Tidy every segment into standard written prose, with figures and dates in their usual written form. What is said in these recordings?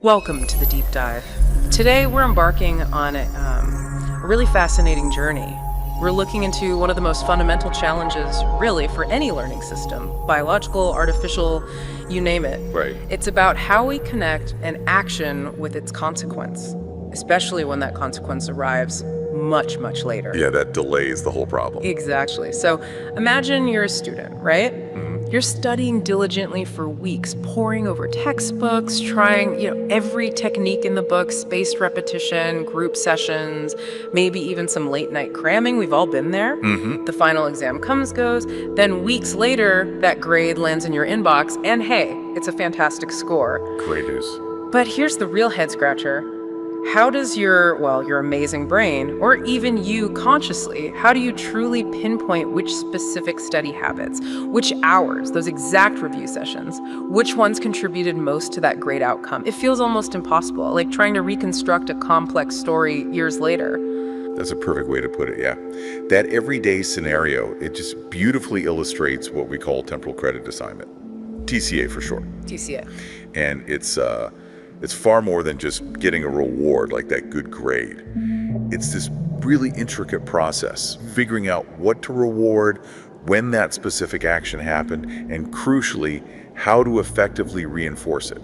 Welcome to the deep dive. Today we're embarking on a really fascinating journey. We're looking into one of the most fundamental challenges, really, for any learning system, biological, artificial, you name it. Right. It's about how we connect an action with its consequence, especially when that consequence arrives much, much later. Yeah, that delays the whole problem. Exactly. So imagine you're a student, right? Mhm. You're studying diligently for weeks, poring over textbooks, trying, every technique in the book, spaced repetition, group sessions, maybe even some late night cramming. We've all been there. Mhm. The final exam goes. Then weeks later, that grade lands in your inbox, and hey, it's a fantastic score. Great news. But here's the real head scratcher. How does your amazing brain, or even you consciously, how do you truly pinpoint which specific study habits, which hours, those exact review sessions, which ones contributed most to that great outcome? It feels almost impossible, like trying to reconstruct a complex story years later. That's a perfect way to put it, yeah. That everyday scenario, it just beautifully illustrates what we call temporal credit assignment. TCA for short. TCA. And it's far more than just getting a reward like that good grade. It's this really intricate process, figuring out what to reward, when that specific action happened, and crucially, how to effectively reinforce it,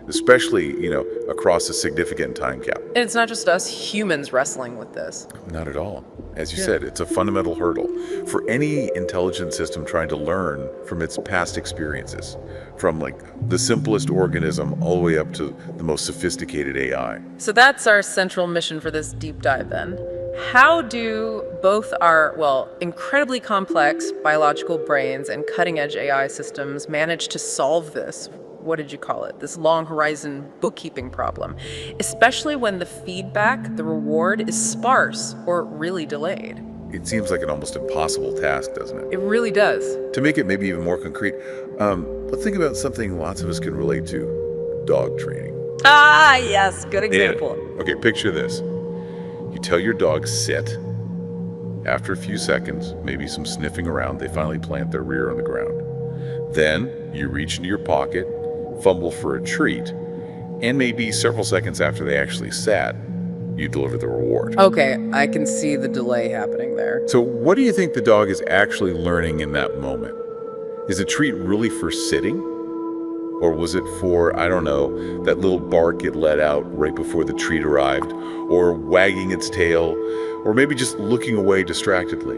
especially, across a significant time gap. And it's not just us humans wrestling with this. Not at all. As you said, it's a fundamental hurdle for any intelligent system trying to learn from its past experiences, from the simplest organism all the way up to the most sophisticated AI. So that's our central mission for this deep dive then. How do both our, incredibly complex biological brains and cutting-edge AI systems manage to solve this, what did you call it, this long horizon bookkeeping problem, especially when the feedback, the reward, is sparse or really delayed? It seems like an almost impossible task, doesn't it? It really does. To make it maybe even more concrete, let's think about something lots of us can relate to: dog training. Ah, yes, good example. Yeah. Okay, picture this. You tell your dog sit. After a few seconds, maybe some sniffing around, they finally plant their rear on the ground. Then you reach into your pocket, fumble for a treat, and maybe several seconds after they actually sat, you deliver the reward. Okay, I can see the delay happening there. So what do you think the dog is actually learning in that moment? Is the treat really for sitting? Or was it for, I don't know, that little bark it let out right before the treat arrived, or wagging its tail, or maybe just looking away distractedly?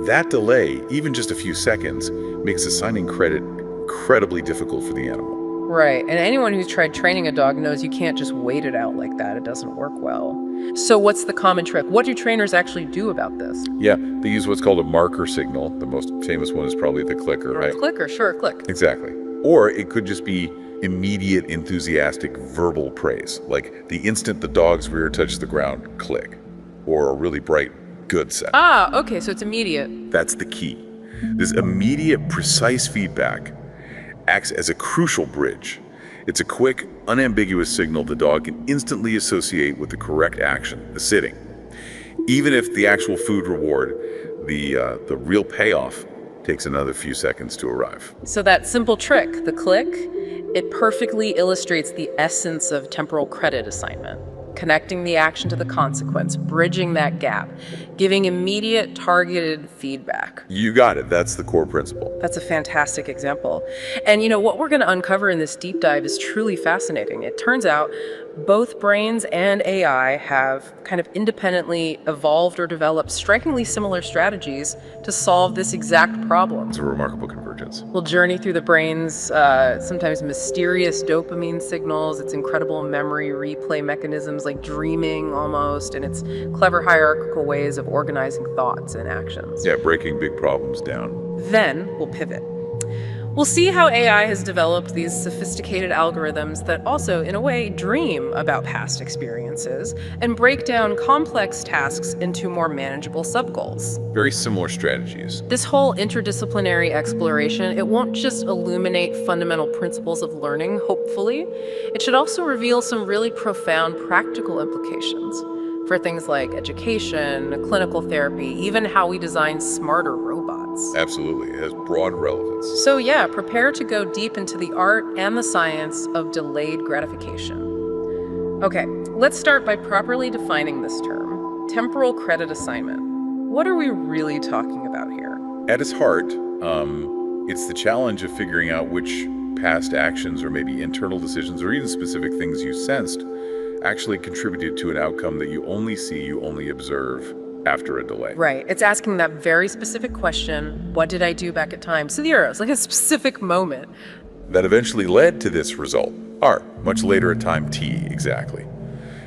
That delay, even just a few seconds, makes assigning credit incredibly difficult for the animal. Right, and anyone who's tried training a dog knows you can't just wait it out like that. It doesn't work well. So what's the common trick? What do trainers actually do about this? Yeah, they use what's called a marker signal. The most famous one is probably the clicker, right? Clicker, sure, click. Exactly. Or it could just be immediate, enthusiastic verbal praise, like the instant the dog's rear touched the ground, click. Or a really bright, good set. Ah, okay, so it's immediate. That's the key. This immediate, precise feedback acts as a crucial bridge. It's a quick, unambiguous signal the dog can instantly associate with the correct action, the sitting. Even if the actual food reward, the real payoff, takes another few seconds to arrive. So that simple trick, the click, it perfectly illustrates the essence of temporal credit assignment. Connecting the action to the consequence, bridging that gap, giving immediate targeted feedback. You got it. That's the core principle. That's a fantastic example. And what we're going to uncover in this deep dive is truly fascinating. It turns out both brains and AI have kind of independently evolved or developed strikingly similar strategies to solve this exact problem. It's a remarkable convergence. We'll journey through the brain's sometimes mysterious dopamine signals, its incredible memory replay mechanisms like dreaming almost, and its clever hierarchical ways of organizing thoughts and actions. Yeah, breaking big problems down. Then we'll pivot. We'll see how AI has developed these sophisticated algorithms that also, in a way, dream about past experiences and break down complex tasks into more manageable sub-goals. Very similar strategies. This whole interdisciplinary exploration, it won't just illuminate fundamental principles of learning, hopefully. It should also reveal some really profound practical implications for things like education, clinical therapy, even how we design smarter robots. Absolutely. It has broad relevance. So yeah, prepare to go deep into the art and the science of delayed gratification. Okay, let's start by properly defining this term, temporal credit assignment. What are we really talking about here? At its heart, it's the challenge of figuring out which past actions or maybe internal decisions or even specific things you sensed actually contributed to an outcome that you only observe after a delay. Right, it's asking that very specific question, what did I do back at time zero? It's like a specific moment. That eventually led to this result, R, much later at time t, exactly.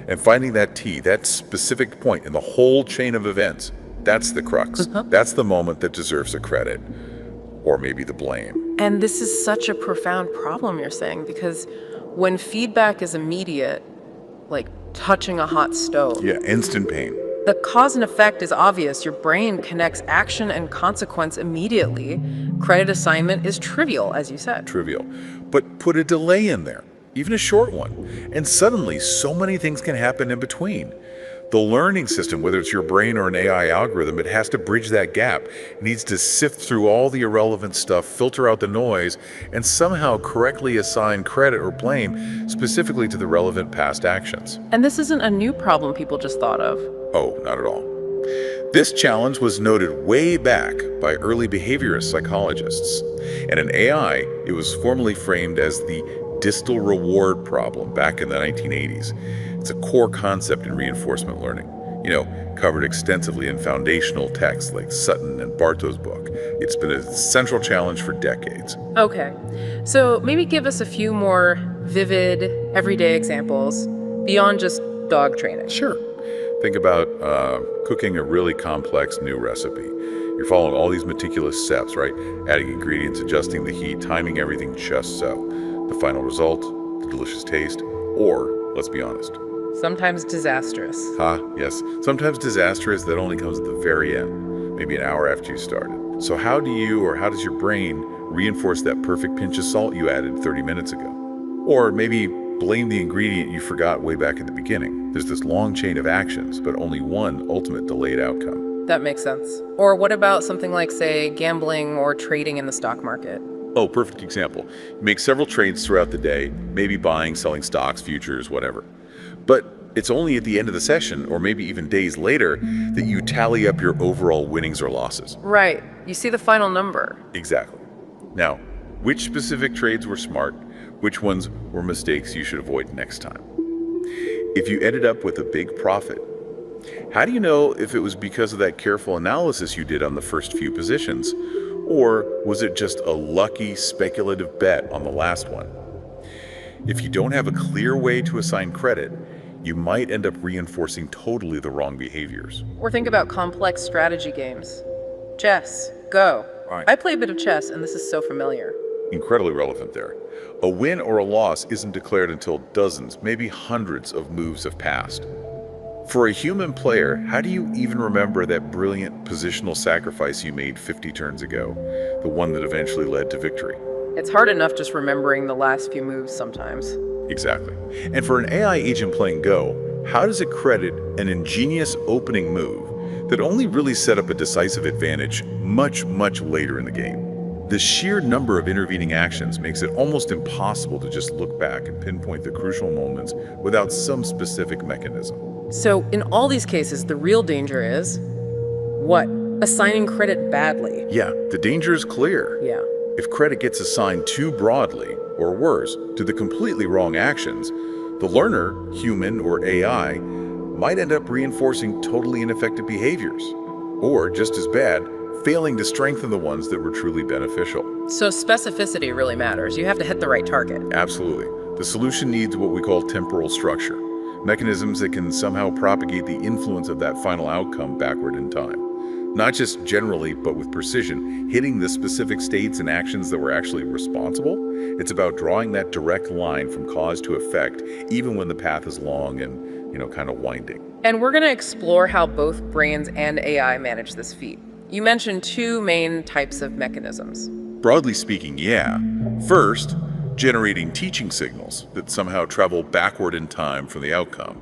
And finding that t, that specific point in the whole chain of events, that's the crux. That's the moment that deserves the credit, or maybe the blame. And this is such a profound problem, you're saying, because when feedback is immediate, like touching a hot stove, Yeah, instant pain. the cause and effect is obvious. Your brain connects action and consequence immediately. Credit assignment is trivial, as you said. Trivial. But put a delay in there, even a short one, and suddenly so many things can happen in between. The learning system, whether it's your brain or an AI algorithm, it has to bridge that gap. It needs to sift through all the irrelevant stuff, filter out the noise, and somehow correctly assign credit or blame specifically to the relevant past actions. And this isn't a new problem people just thought of. Oh, not at all. This challenge was noted way back by early behaviorist psychologists. And in AI, it was formally framed as the distal reward problem back in the 1980s. It's a core concept in reinforcement learning, covered extensively in foundational texts like Sutton and Barto's book. It's been a central challenge for decades. Okay, so maybe give us a few more vivid, everyday examples beyond just dog training. Sure. Think about cooking a really complex new recipe. You're following all these meticulous steps, right? Adding ingredients, adjusting the heat, timing everything just so. The final result, the delicious taste, or, let's be honest, Sometimes disastrous. yes. Sometimes disastrous that only comes at the very end, maybe an hour after you started. So how does your brain reinforce that perfect pinch of salt you added 30 minutes ago? Or maybe blame the ingredient you forgot way back at the beginning. There's this long chain of actions, but only one ultimate delayed outcome. That makes sense. Or what about something like, say, gambling or trading in the stock market? Oh, perfect example. You make several trades throughout the day, maybe buying, selling stocks, futures, whatever. But it's only at the end of the session, or maybe even days later, that you tally up your overall winnings or losses. Right. You see the final number. Exactly. Now, which specific trades were smart? Which ones were mistakes you should avoid next time? If you ended up with a big profit, how do you know if it was because of that careful analysis you did on the first few positions? Or was it just a lucky speculative bet on the last one? If you don't have a clear way to assign credit, you might end up reinforcing totally the wrong behaviors. Or think about complex strategy games. Chess, Go. Right. I play a bit of chess, and this is so familiar. Incredibly relevant there. A win or a loss isn't declared until dozens, maybe hundreds of moves have passed. For a human player, how do you even remember that brilliant positional sacrifice you made 50 turns ago, the one that eventually led to victory? It's hard enough just remembering the last few moves sometimes. Exactly. And for an AI agent playing Go, how does it credit an ingenious opening move that only really set up a decisive advantage much, much later in the game? The sheer number of intervening actions makes it almost impossible to just look back and pinpoint the crucial moments without some specific mechanism. So in all these cases, the real danger is what? Assigning credit badly. Yeah, the danger is clear. Yeah. If credit gets assigned too broadly, or worse, to the completely wrong actions, the learner, human or AI, might end up reinforcing totally ineffective behaviors. Or, just as bad, failing to strengthen the ones that were truly beneficial. So specificity really matters. You have to hit the right target. Absolutely. The solution needs what we call temporal structure, mechanisms that can somehow propagate the influence of that final outcome backward in time. Not just generally, but with precision, hitting the specific states and actions that were actually responsible. It's about drawing that direct line from cause to effect, even when the path is long and, kind of winding. And we're going to explore how both brains and AI manage this feat. You mentioned two main types of mechanisms. Broadly speaking, yeah. First, generating teaching signals that somehow travel backward in time from the outcome.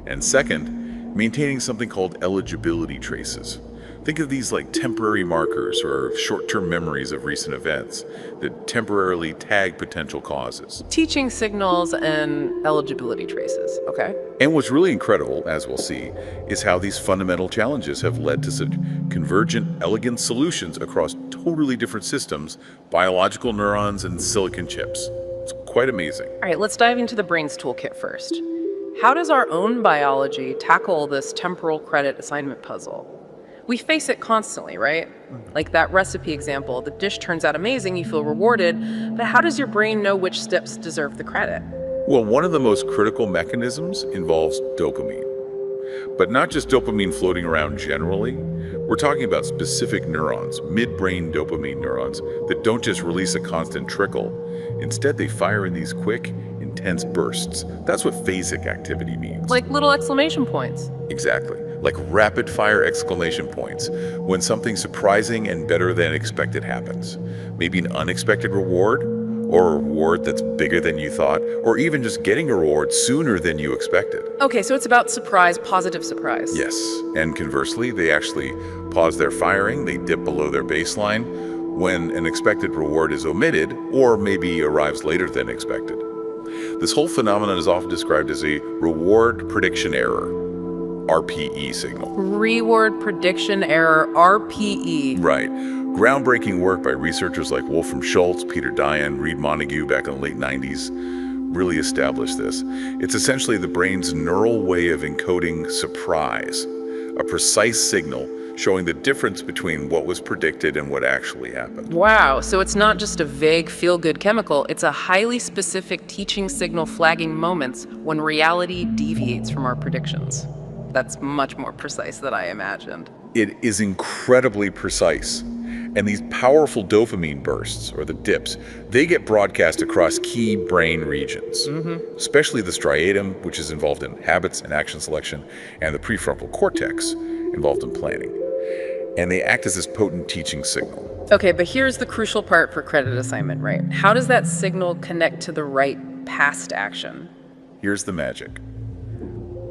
And second, maintaining something called eligibility traces, Think of these like temporary markers or short-term memories of recent events that temporarily tag potential causes. Teaching signals and eligibility traces. Okay. And what's really incredible, as we'll see, is how these fundamental challenges have led to such convergent, elegant solutions across totally different systems, biological neurons and silicon chips. It's quite amazing. All right, let's dive into the brain's toolkit first. How does our own biology tackle this temporal credit assignment puzzle? We face it constantly, right? Like that recipe example, the dish turns out amazing, you feel rewarded, but how does your brain know which steps deserve the credit? Well, one of the most critical mechanisms involves dopamine. But not just dopamine floating around generally. We're talking about specific neurons, midbrain dopamine neurons, that don't just release a constant trickle. Instead, they fire in these quick, intense bursts. That's what phasic activity means. Like little exclamation points. Exactly. Like rapid-fire exclamation points when something surprising and better than expected happens. Maybe an unexpected reward, or a reward that's bigger than you thought, or even just getting a reward sooner than you expected. Okay, so it's about surprise, positive surprise. Yes, and conversely, they actually pause their firing, they dip below their baseline when an expected reward is omitted or maybe arrives later than expected. This whole phenomenon is often described as a reward prediction error, RPE signal. Reward prediction error, RPE. Right. Groundbreaking work by researchers like Wolfram Schultz, Peter Dian, Reed Montague back in the late 90s really established this. It's essentially the brain's neural way of encoding surprise, a precise signal showing the difference between what was predicted and what actually happened. Wow, so it's not just a vague feel-good chemical, it's a highly specific teaching signal flagging moments when reality deviates from our predictions. That's much more precise than I imagined. It is incredibly precise. And these powerful dopamine bursts, or the dips, they get broadcast across key brain regions, especially the striatum, which is involved in habits and action selection, and the prefrontal cortex, involved in planning. And they act as this potent teaching signal. Okay, but here's the crucial part for credit assignment, right? How does that signal connect to the right past action? Here's the magic.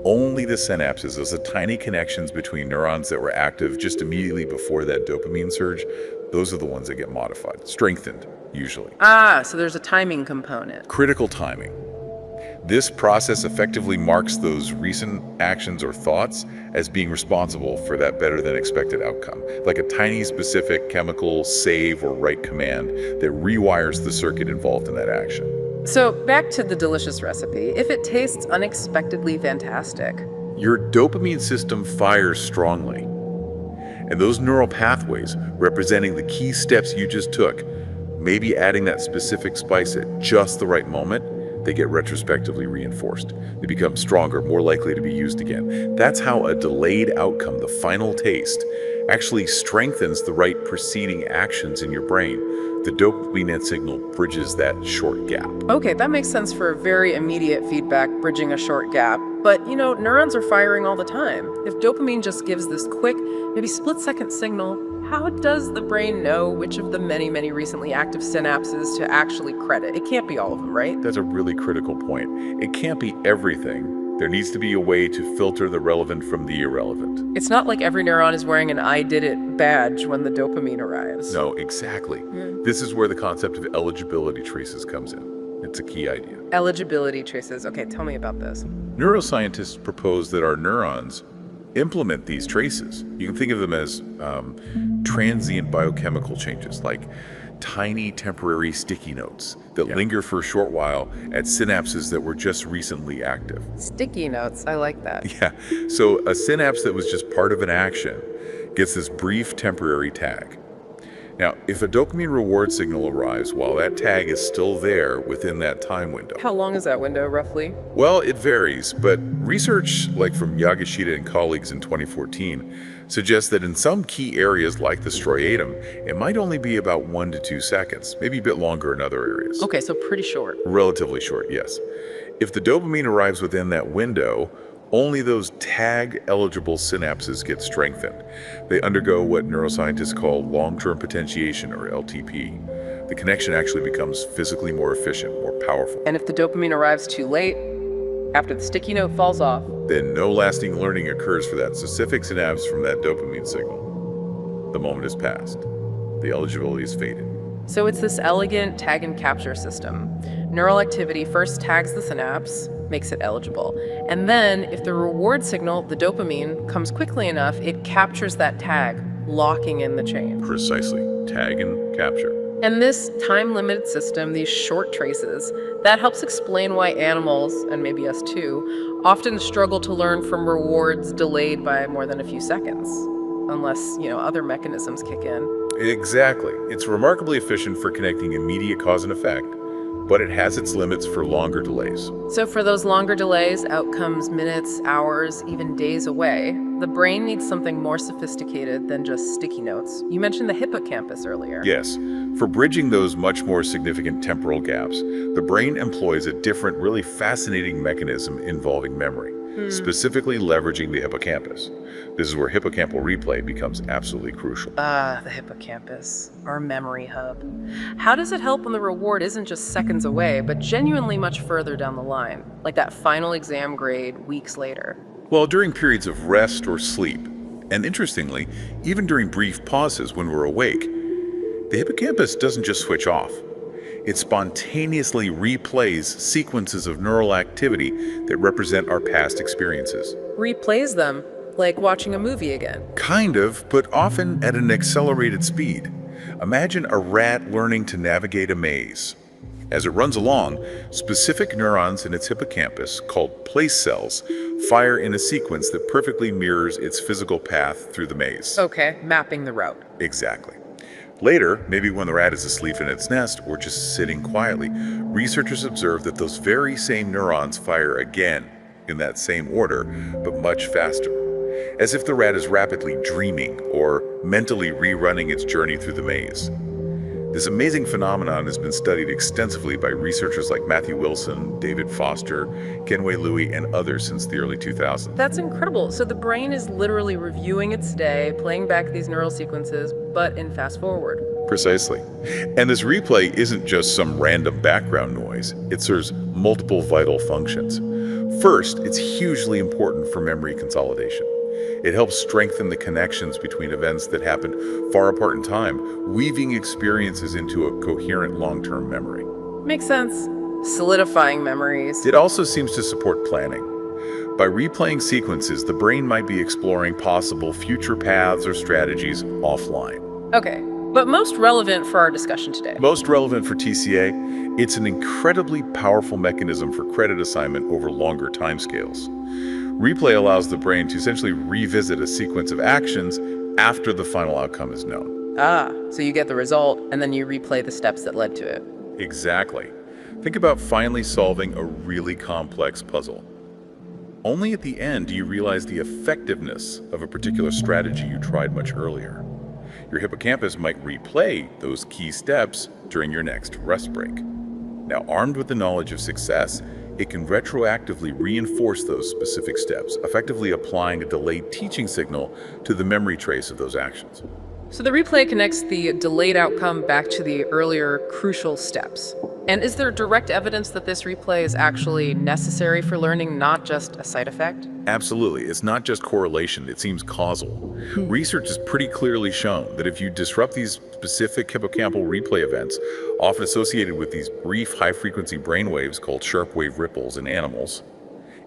Only the synapses, those are tiny connections between neurons that were active just immediately before that dopamine surge, those are the ones that get modified, strengthened, usually. Ah, so there's a timing component. Critical timing. This process effectively marks those recent actions or thoughts as being responsible for that better than expected outcome, like a tiny specific chemical save or write command that rewires the circuit involved in that action. So back to the delicious recipe. If it tastes unexpectedly fantastic, your dopamine system fires strongly. And those neural pathways representing the key steps you just took, maybe adding that specific spice at just the right moment, they get retrospectively reinforced. They become stronger, more likely to be used again. That's how a delayed outcome, the final taste, actually strengthens the right preceding actions in your brain. The dopamine signal bridges that short gap. Okay, that makes sense for very immediate feedback, bridging a short gap. But, neurons are firing all the time. If dopamine just gives this quick, maybe split-second signal, how does the brain know which of the many, many recently active synapses to actually credit? It can't be all of them, right? That's a really critical point. It can't be everything. There needs to be a way to filter the relevant from the irrelevant. It's not like every neuron is wearing an I did it badge when the dopamine arrives. No, exactly. This is where the concept of eligibility traces comes in. It's a key idea. Eligibility traces. Okay, tell me about this. Neuroscientists propose that our neurons implement these traces. You can think of them as transient biochemical changes, like tiny temporary sticky notes that linger for a short while at synapses that were just recently active. Sticky notes, I like that. Yeah, so a synapse that was just part of an action gets this brief temporary tag. Now, if a dopamine reward signal arrives while that tag is still there within that time window. How long is that window, roughly? Well, it varies, but research like from Yagishita and colleagues in 2014 suggests that in some key areas like the striatum, it might only be about 1 to 2 seconds, maybe a bit longer in other areas. Okay, so pretty short. Relatively short, yes. If the dopamine arrives within that window, only those tag-eligible synapses get strengthened. They undergo what neuroscientists call long-term potentiation, or LTP. The connection actually becomes physically more efficient, more powerful. And if the dopamine arrives too late, after the sticky note falls off, then no lasting learning occurs for that specific synapse from that dopamine signal. the moment has passed. The eligibility is faded. So it's this elegant tag and capture system. Neural activity first tags the synapse, makes it eligible. And then, if the reward signal, the dopamine, comes quickly enough, it captures that tag, locking in the chain. Precisely. Tag and capture. And this time-limited system, these short traces, that helps explain why animals, and maybe us too, often struggle to learn from rewards delayed by more than a few seconds. Unless, other mechanisms kick in. Exactly. It's remarkably efficient for connecting immediate cause and effect, but it has its limits for longer delays. So for those longer delays, outcomes minutes, hours, even days away, the brain needs something more sophisticated than just sticky notes. You mentioned the hippocampus earlier. Yes. For bridging those much more significant temporal gaps, the brain employs a different, really fascinating mechanism involving memory, specifically leveraging the hippocampus. This is where hippocampal replay becomes absolutely crucial. The hippocampus, our memory hub. How does it help when the reward isn't just seconds away, but genuinely much further down the line, like that final exam grade weeks later? Well, during periods of rest or sleep, and interestingly, even during brief pauses when we're awake, the hippocampus doesn't just switch off. It spontaneously replays sequences of neural activity that represent our past experiences. Replays them, like watching a movie again. Kind of, but often at an accelerated speed. Imagine a rat learning to navigate a maze. As it runs along, specific neurons in its hippocampus, called place cells, fire in a sequence that perfectly mirrors its physical path through the maze. Okay, mapping the route. Exactly. Later, maybe when the rat is asleep in its nest or just sitting quietly, researchers observe that those very same neurons fire again in that same order, but much faster, as if the rat is rapidly dreaming or mentally rerunning its journey through the maze. This amazing phenomenon has been studied extensively by researchers like Matthew Wilson, David Foster, Kenway Louie, and others since the early 2000s. That's incredible. So the brain is literally reviewing its day, playing back these neural sequences, but in fast forward. Precisely. And this replay isn't just some random background noise. It serves multiple vital functions. First, it's hugely important for memory consolidation. It helps strengthen the connections between events that happen far apart in time, weaving experiences into a coherent long-term memory. Makes sense. Solidifying memories. It also seems to support planning. By replaying sequences, the brain might be exploring possible future paths or strategies offline. Okay, but most relevant for our discussion today. Most relevant for TCA, it's an incredibly powerful mechanism for credit assignment over longer timescales. Replay allows the brain to essentially revisit a sequence of actions after the final outcome is known. So you get the result, and then you replay the steps that led to it. Exactly. Think about finally solving a really complex puzzle. Only at the end do you realize the effectiveness of a particular strategy you tried much earlier. Your hippocampus might replay those key steps during your next rest break. Now, armed with the knowledge of success, it can retroactively reinforce those specific steps, effectively applying a delayed teaching signal to the memory trace of those actions. So the replay connects the delayed outcome back to the earlier crucial steps. And is there direct evidence that this replay is actually necessary for learning, not just a side effect? Absolutely. It's not just correlation, it seems causal. Research has pretty clearly shown that if you disrupt these specific hippocampal replay events, often associated with these brief high-frequency brainwaves called sharp wave ripples in animals,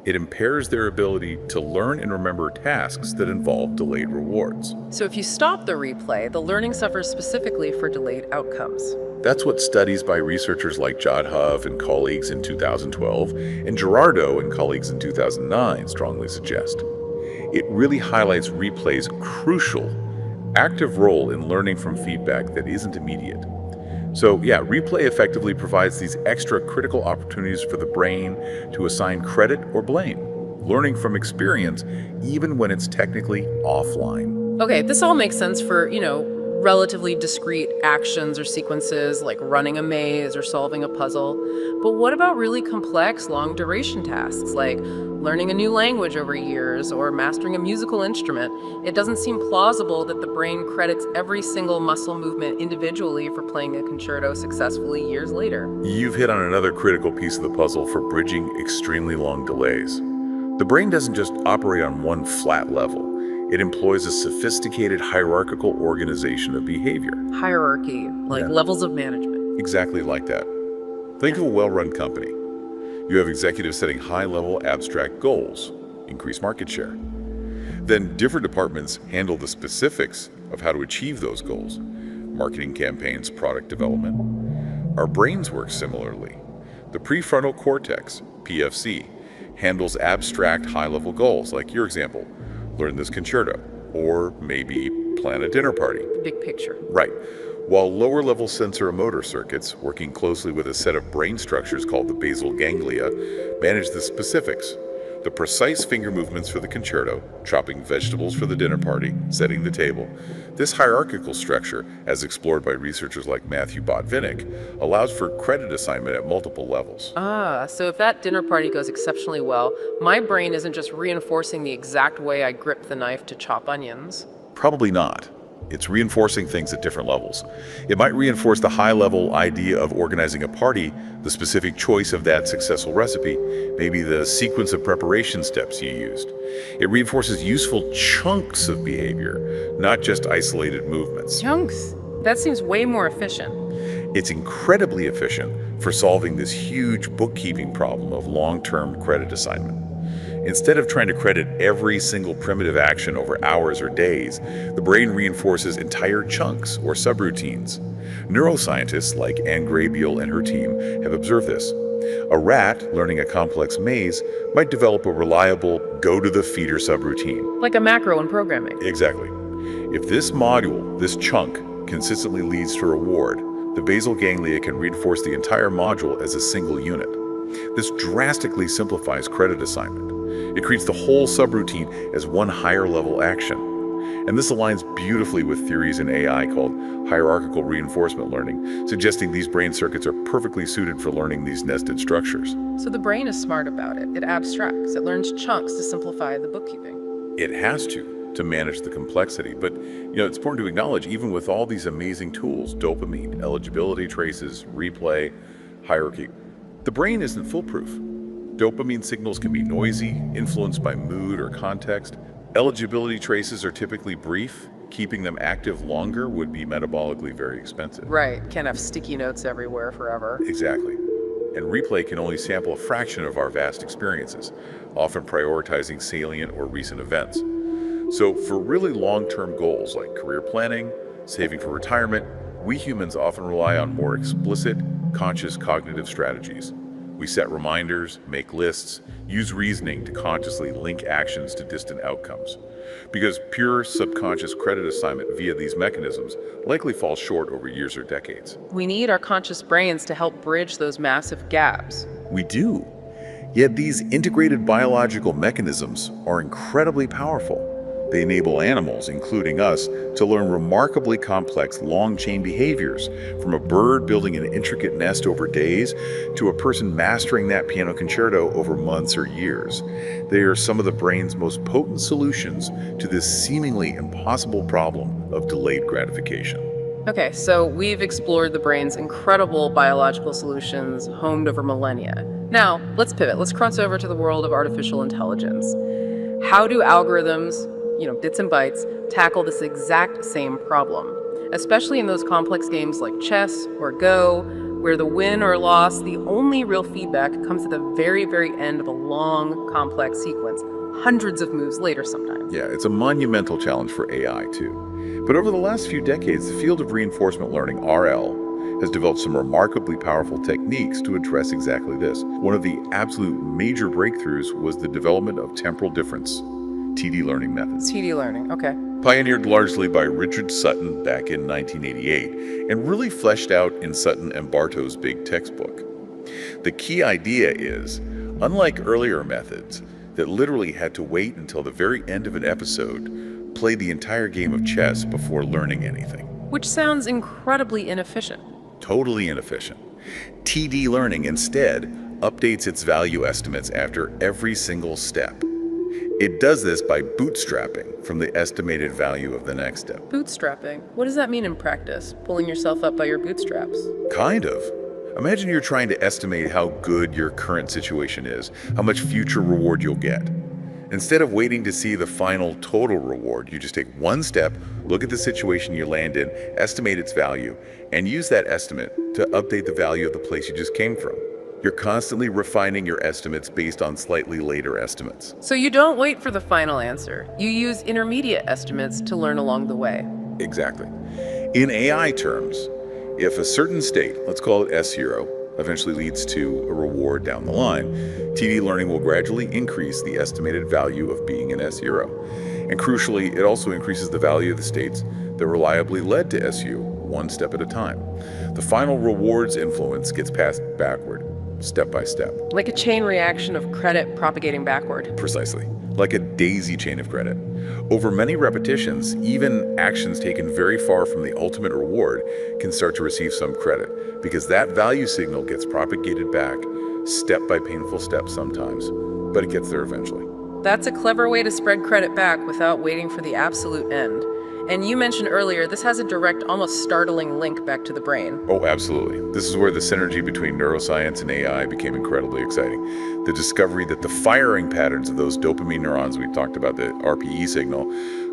it impairs their ability to learn and remember tasks that involve delayed rewards. So if you stop the replay, the learning suffers specifically for delayed outcomes. That's what studies by researchers like Jodhov and colleagues in 2012 and Gerardo and colleagues in 2009 strongly suggest. It really highlights replay's crucial, active role in learning from feedback that isn't immediate. So yeah, replay effectively provides these extra critical opportunities for the brain to assign credit or blame, learning from experience even when it's technically offline. Okay, this all makes sense for, relatively discrete actions or sequences like running a maze or solving a puzzle. But what about really complex, long-duration tasks like learning a new language over years or mastering a musical instrument? It doesn't seem plausible that the brain credits every single muscle movement individually for playing a concerto successfully years later. You've hit on another critical piece of the puzzle for bridging extremely long delays. The brain doesn't just operate on one flat level. It employs a sophisticated hierarchical organization of behavior. Hierarchy, like Yeah. levels of management. Exactly like that. Think of a well-run company. You have executives setting high-level abstract goals, increase market share. Then different departments handle the specifics of how to achieve those goals. Marketing campaigns, product development. Our brains work similarly. The prefrontal cortex, PFC, handles abstract high-level goals, like your example, learn this concerto, or maybe plan a dinner party. Big picture. Right. While lower-level sensory-motor circuits, working closely with a set of brain structures called the basal ganglia, manage the specifics. The precise finger movements for the concerto, chopping vegetables for the dinner party, setting the table. This hierarchical structure, as explored by researchers like Matthew Botvinnik, allows for credit assignment at multiple levels. Ah, so if that dinner party goes exceptionally well, my brain isn't just reinforcing the exact way I grip the knife to chop onions. Probably not. It's reinforcing things at different levels. It might reinforce the high-level idea of organizing a party, the specific choice of that successful recipe, maybe the sequence of preparation steps you used. It reinforces useful chunks of behavior, not just isolated movements. Chunks? That seems way more efficient. It's incredibly efficient for solving this huge bookkeeping problem of long-term credit assignment. Instead of trying to credit every single primitive action over hours or days, the brain reinforces entire chunks or subroutines. Neuroscientists like Anne Graybiel and her team have observed this. A rat learning a complex maze might develop a reliable go-to-the-feeder subroutine. Like a macro in programming. Exactly. If this module, this chunk, consistently leads to reward, the basal ganglia can reinforce the entire module as a single unit. This drastically simplifies credit assignment. It creates the whole subroutine as one higher-level action. And this aligns beautifully with theories in AI called hierarchical reinforcement learning, suggesting these brain circuits are perfectly suited for learning these nested structures. So the brain is smart about it. It abstracts. It learns chunks to simplify the bookkeeping. It has to manage the complexity. But, it's important to acknowledge, even with all these amazing tools, dopamine, eligibility traces, replay, hierarchy, the brain isn't foolproof. Dopamine signals can be noisy, influenced by mood or context. Eligibility traces are typically brief. Keeping them active longer would be metabolically very expensive. Right. Can't have sticky notes everywhere forever. Exactly. And replay can only sample a fraction of our vast experiences, often prioritizing salient or recent events. So for really long-term goals like career planning, saving for retirement, we humans often rely on more explicit, conscious cognitive strategies. We set reminders, make lists, use reasoning to consciously link actions to distant outcomes. Because pure subconscious credit assignment via these mechanisms likely falls short over years or decades. We need our conscious brains to help bridge those massive gaps. We do. Yet these integrated biological mechanisms are incredibly powerful. They enable animals, including us, to learn remarkably complex long-chain behaviors, from a bird building an intricate nest over days to a person mastering that piano concerto over months or years. They are some of the brain's most potent solutions to this seemingly impossible problem of delayed gratification. Okay, so we've explored the brain's incredible biological solutions honed over millennia. Now, let's pivot. Let's cross over to the world of artificial intelligence. How do algorithms, bits and bytes, tackle this exact same problem, especially in those complex games like chess or Go, where the win or loss, the only real feedback comes at the very, very end of a long, complex sequence, hundreds of moves later sometimes. Yeah, it's a monumental challenge for AI too. But over the last few decades, the field of reinforcement learning, RL, has developed some remarkably powerful techniques to address exactly this. One of the absolute major breakthroughs was the development of temporal difference, TD learning methods. TD learning, okay. Pioneered largely by Richard Sutton back in 1988, and really fleshed out in Sutton and Bartow's big textbook. The key idea is, unlike earlier methods that literally had to wait until the very end of an episode, play the entire game of chess before learning anything. Which sounds incredibly inefficient. Totally inefficient. TD learning instead updates its value estimates after every single step. It does this by bootstrapping from the estimated value of the next step. Bootstrapping? What does that mean in practice? Pulling yourself up by your bootstraps? Kind of. Imagine you're trying to estimate how good your current situation is, how much future reward you'll get. Instead of waiting to see the final total reward, you just take one step, look at the situation you land in, estimate its value, and use that estimate to update the value of the place you just came from. You're constantly refining your estimates based on slightly later estimates. So you don't wait for the final answer. You use intermediate estimates to learn along the way. Exactly. In AI terms, if a certain state, let's call it S0, eventually leads to a reward down the line, TD learning will gradually increase the estimated value of being in S0. And crucially, it also increases the value of the states that reliably led to SU, one step at a time. The final rewards influence gets passed backward, step by step. Like a chain reaction of credit propagating backward. Precisely. Like a daisy chain of credit. Over many repetitions, even actions taken very far from the ultimate reward can start to receive some credit, because that value signal gets propagated back, step by painful step sometimes, but it gets there eventually. That's a clever way to spread credit back without waiting for the absolute end. And you mentioned earlier, this has a direct, almost startling link back to the brain. Oh, absolutely. This is where the synergy between neuroscience and AI became incredibly exciting. The discovery that the firing patterns of those dopamine neurons we talked about, the RPE signal,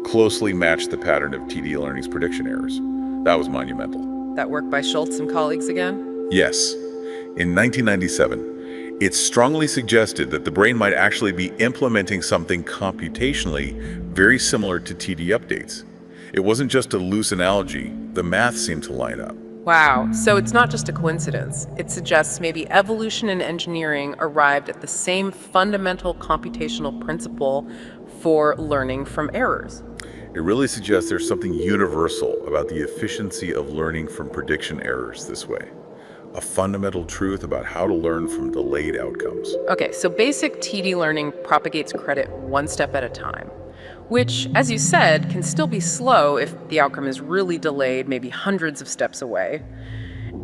closely matched the pattern of TD learning's prediction errors. That was monumental. That work by Schultz and colleagues again? Yes. In 1997, it strongly suggested that the brain might actually be implementing something computationally very similar to TD updates. It wasn't just a loose analogy. The math seemed to line up. Wow, so it's not just a coincidence. It suggests maybe evolution and engineering arrived at the same fundamental computational principle for learning from errors. It really suggests there's something universal about the efficiency of learning from prediction errors this way. A fundamental truth about how to learn from delayed outcomes. Okay, so basic TD learning propagates credit one step at a time, which, as you said, can still be slow if the outcome is really delayed, maybe hundreds of steps away.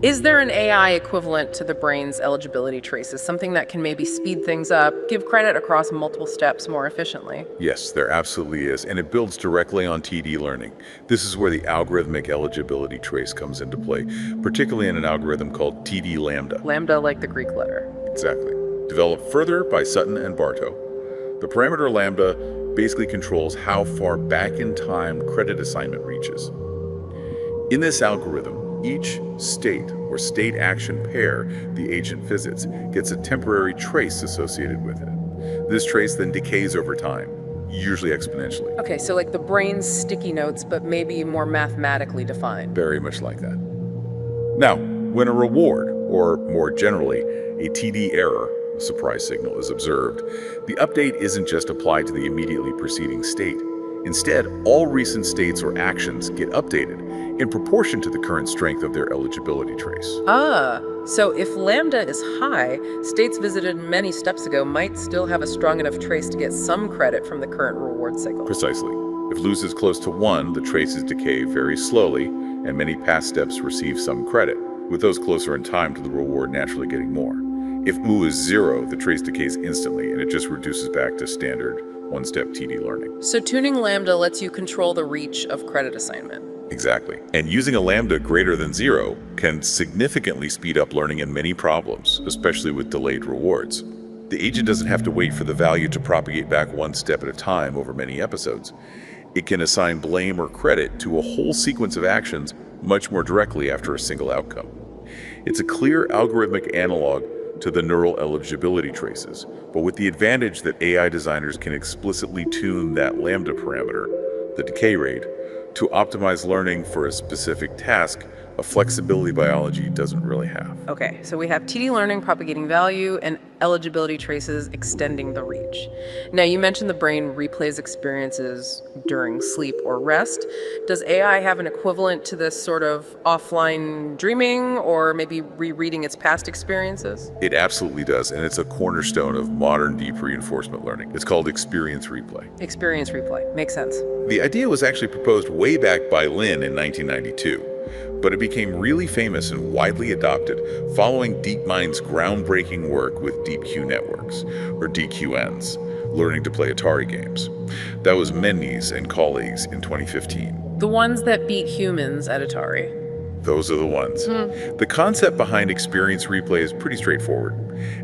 Is there an AI equivalent to the brain's eligibility traces, something that can maybe speed things up, give credit across multiple steps more efficiently? Yes, there absolutely is, and it builds directly on TD learning. This is where the algorithmic eligibility trace comes into play, particularly in an algorithm called TD Lambda. Lambda like the Greek letter. Exactly. Developed further by Sutton and Bartow. The parameter lambda basically controls how far back in time credit assignment reaches. In this algorithm, each state or state action pair the agent visits gets a temporary trace associated with it. This trace then decays over time, usually exponentially. Okay, so like the brain's sticky notes, but maybe more mathematically defined. Very much like that. Now, when a reward, or more generally, a TD error, a surprise signal, is observed, the update isn't just applied to the immediately preceding state. Instead, all recent states or actions get updated in proportion to the current strength of their eligibility trace. So if lambda is high, states visited many steps ago might still have a strong enough trace to get some credit from the current reward cycle. Precisely. If lose is close to 1, the traces decay very slowly, and many past steps receive some credit, with those closer in time to the reward naturally getting more. If oo is 0, the trace decays instantly, and it just reduces back to standard one-step TD learning. So tuning lambda lets you control the reach of credit assignment. Exactly. And using a lambda greater than 0 can significantly speed up learning in many problems, especially with delayed rewards. The agent doesn't have to wait for the value to propagate back one step at a time over many episodes. It can assign blame or credit to a whole sequence of actions much more directly after a single outcome. It's a clear algorithmic analog to the neural eligibility traces, but with the advantage that AI designers can explicitly tune that lambda parameter, the decay rate, to optimize learning for a specific task, a flexibility biology doesn't really have. Okay, so we have TD learning propagating value and eligibility traces extending the reach. Now, you mentioned the brain replays experiences during sleep or rest. Does AI have an equivalent to this sort of offline dreaming or maybe rereading its past experiences? It absolutely does, and it's a cornerstone of modern deep reinforcement learning. It's called experience replay. Experience replay. Makes sense. The idea was actually proposed way back by Lin in 1992. But it became really famous and widely adopted following DeepMind's groundbreaking work with deep Q networks, or DQNs, learning to play Atari games. That was Mendes and colleagues in 2015. The ones that beat humans at Atari. Those are the ones. The concept behind experience replay is pretty straightforward.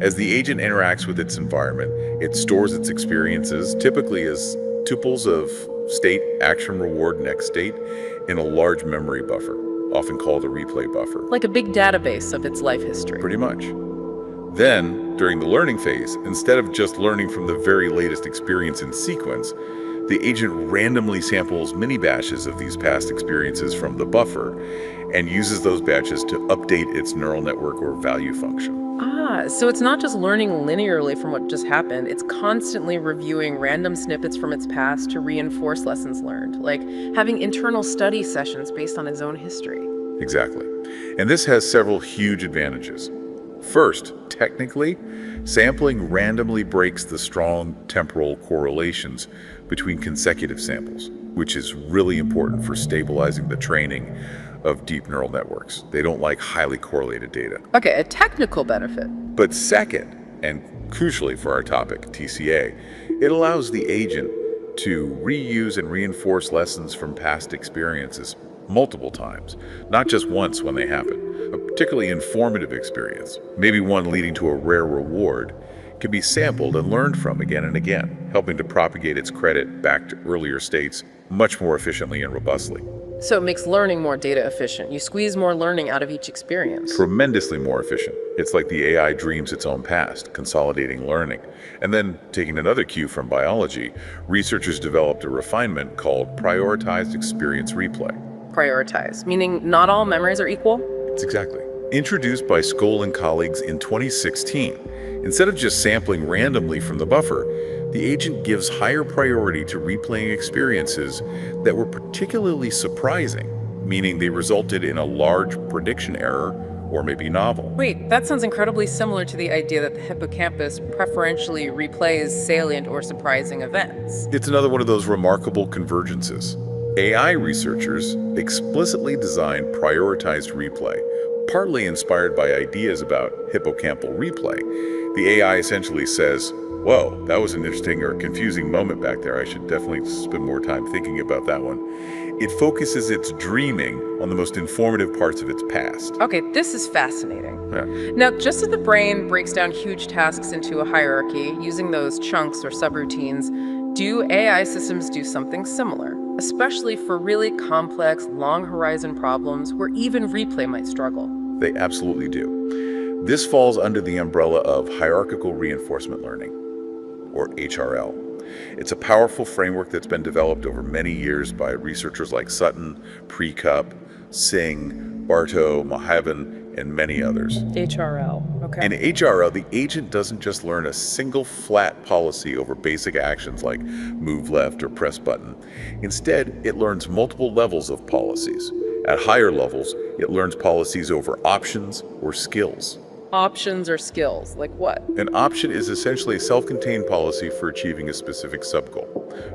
As the agent interacts with its environment, it stores its experiences, typically as tuples of state, action, reward, next state, in a large memory buffer, often called a replay buffer. Like a big database of its life history. Pretty much. Then, during the learning phase, instead of just learning from the very latest experience in sequence, the agent randomly samples mini batches of these past experiences from the buffer and uses those batches to update its neural network or value function. So it's not just learning linearly from what just happened, it's constantly reviewing random snippets from its past to reinforce lessons learned, like having internal study sessions based on its own history. Exactly. And this has several huge advantages. First, technically, sampling randomly breaks the strong temporal correlations between consecutive samples, which is really important for stabilizing the training of deep neural networks. They don't like highly correlated data. Okay, a technical benefit. But second, and crucially for our topic, TCA, it allows the agent to reuse and reinforce lessons from past experiences multiple times, not just once when they happen. A particularly informative experience, maybe one leading to a rare reward, can be sampled and learned from again and again, helping to propagate its credit back to earlier states much more efficiently and robustly. So it makes learning more data efficient. You squeeze more learning out of each experience. Tremendously more efficient. It's like the AI dreams its own past, consolidating learning. And then, taking another cue from biology, researchers developed a refinement called prioritized experience replay. Prioritize, meaning not all memories are equal? It's exactly. Introduced by Skoll and colleagues in 2016, instead of just sampling randomly from the buffer, the agent gives higher priority to replaying experiences that were particularly surprising, meaning they resulted in a large prediction error or maybe novel. Wait, that sounds incredibly similar to the idea that the hippocampus preferentially replays salient or surprising events. It's another one of those remarkable convergences. AI researchers explicitly designed prioritized replay, partly inspired by ideas about hippocampal replay. The AI essentially says, whoa, that was an interesting or confusing moment back there. I should definitely spend more time thinking about that one. It focuses its dreaming on the most informative parts of its past. Okay, this is fascinating. Yeah. Now, just as the brain breaks down huge tasks into a hierarchy using those chunks or subroutines, do AI systems do something similar, especially for really complex, long-horizon problems where even replay might struggle? They absolutely do. This falls under the umbrella of hierarchical reinforcement learning, or HRL. It's a powerful framework that's been developed over many years by researchers like Sutton, Prekup, Singh, Bartow, Mohavan, and many others. HRL, okay. In HRL, the agent doesn't just learn a single flat policy over basic actions like move left or press button. Instead, it learns multiple levels of policies. At higher levels, it learns policies over options or skills. Options or skills, like what? An option is essentially a self-contained policy for achieving a specific subgoal.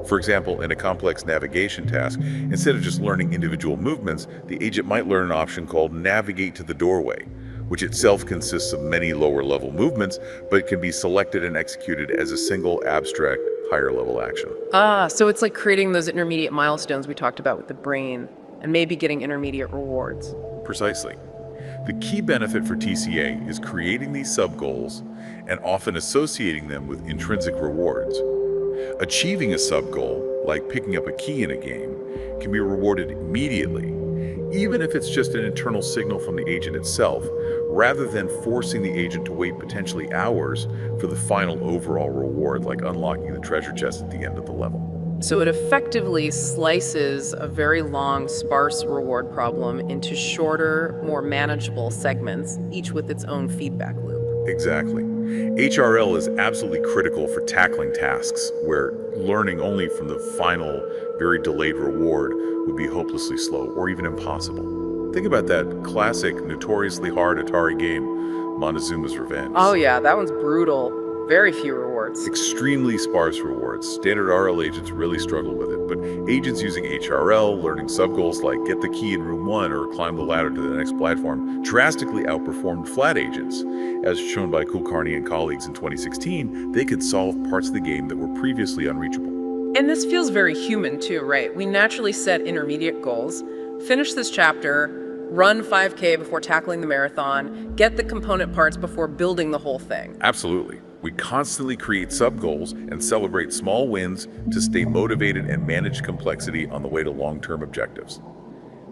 For example, in a complex navigation task, instead of just learning individual movements, the agent might learn an option called navigate to the doorway, which itself consists of many lower-level movements, but can be selected and executed as a single abstract higher-level action. So it's like creating those intermediate milestones we talked about with the brain, and maybe getting intermediate rewards. Precisely. The key benefit for TCA is creating these sub-goals and often associating them with intrinsic rewards. Achieving a sub-goal, like picking up a key in a game, can be rewarded immediately, even if it's just an internal signal from the agent itself, rather than forcing the agent to wait potentially hours for the final overall reward, like unlocking the treasure chest at the end of the level. So it effectively slices a very long, sparse reward problem into shorter, more manageable segments, each with its own feedback loop. Exactly. HRL is absolutely critical for tackling tasks where learning only from the final, very delayed reward would be hopelessly slow or even impossible. Think about that classic, notoriously hard Atari game, Montezuma's Revenge. Oh yeah, that one's brutal. Very few rewards. Extremely sparse rewards. Standard RL agents really struggle with it, but agents using HRL, learning sub-goals like get the key in room 1 or climb the ladder to the next platform, drastically outperformed flat agents. As shown by Kulkarni and colleagues in 2016, they could solve parts of the game that were previously unreachable. And this feels very human too, right? We naturally set intermediate goals, finish this chapter, run 5K before tackling the marathon, get the component parts before building the whole thing. Absolutely. We constantly create sub-goals and celebrate small wins to stay motivated and manage complexity on the way to long-term objectives.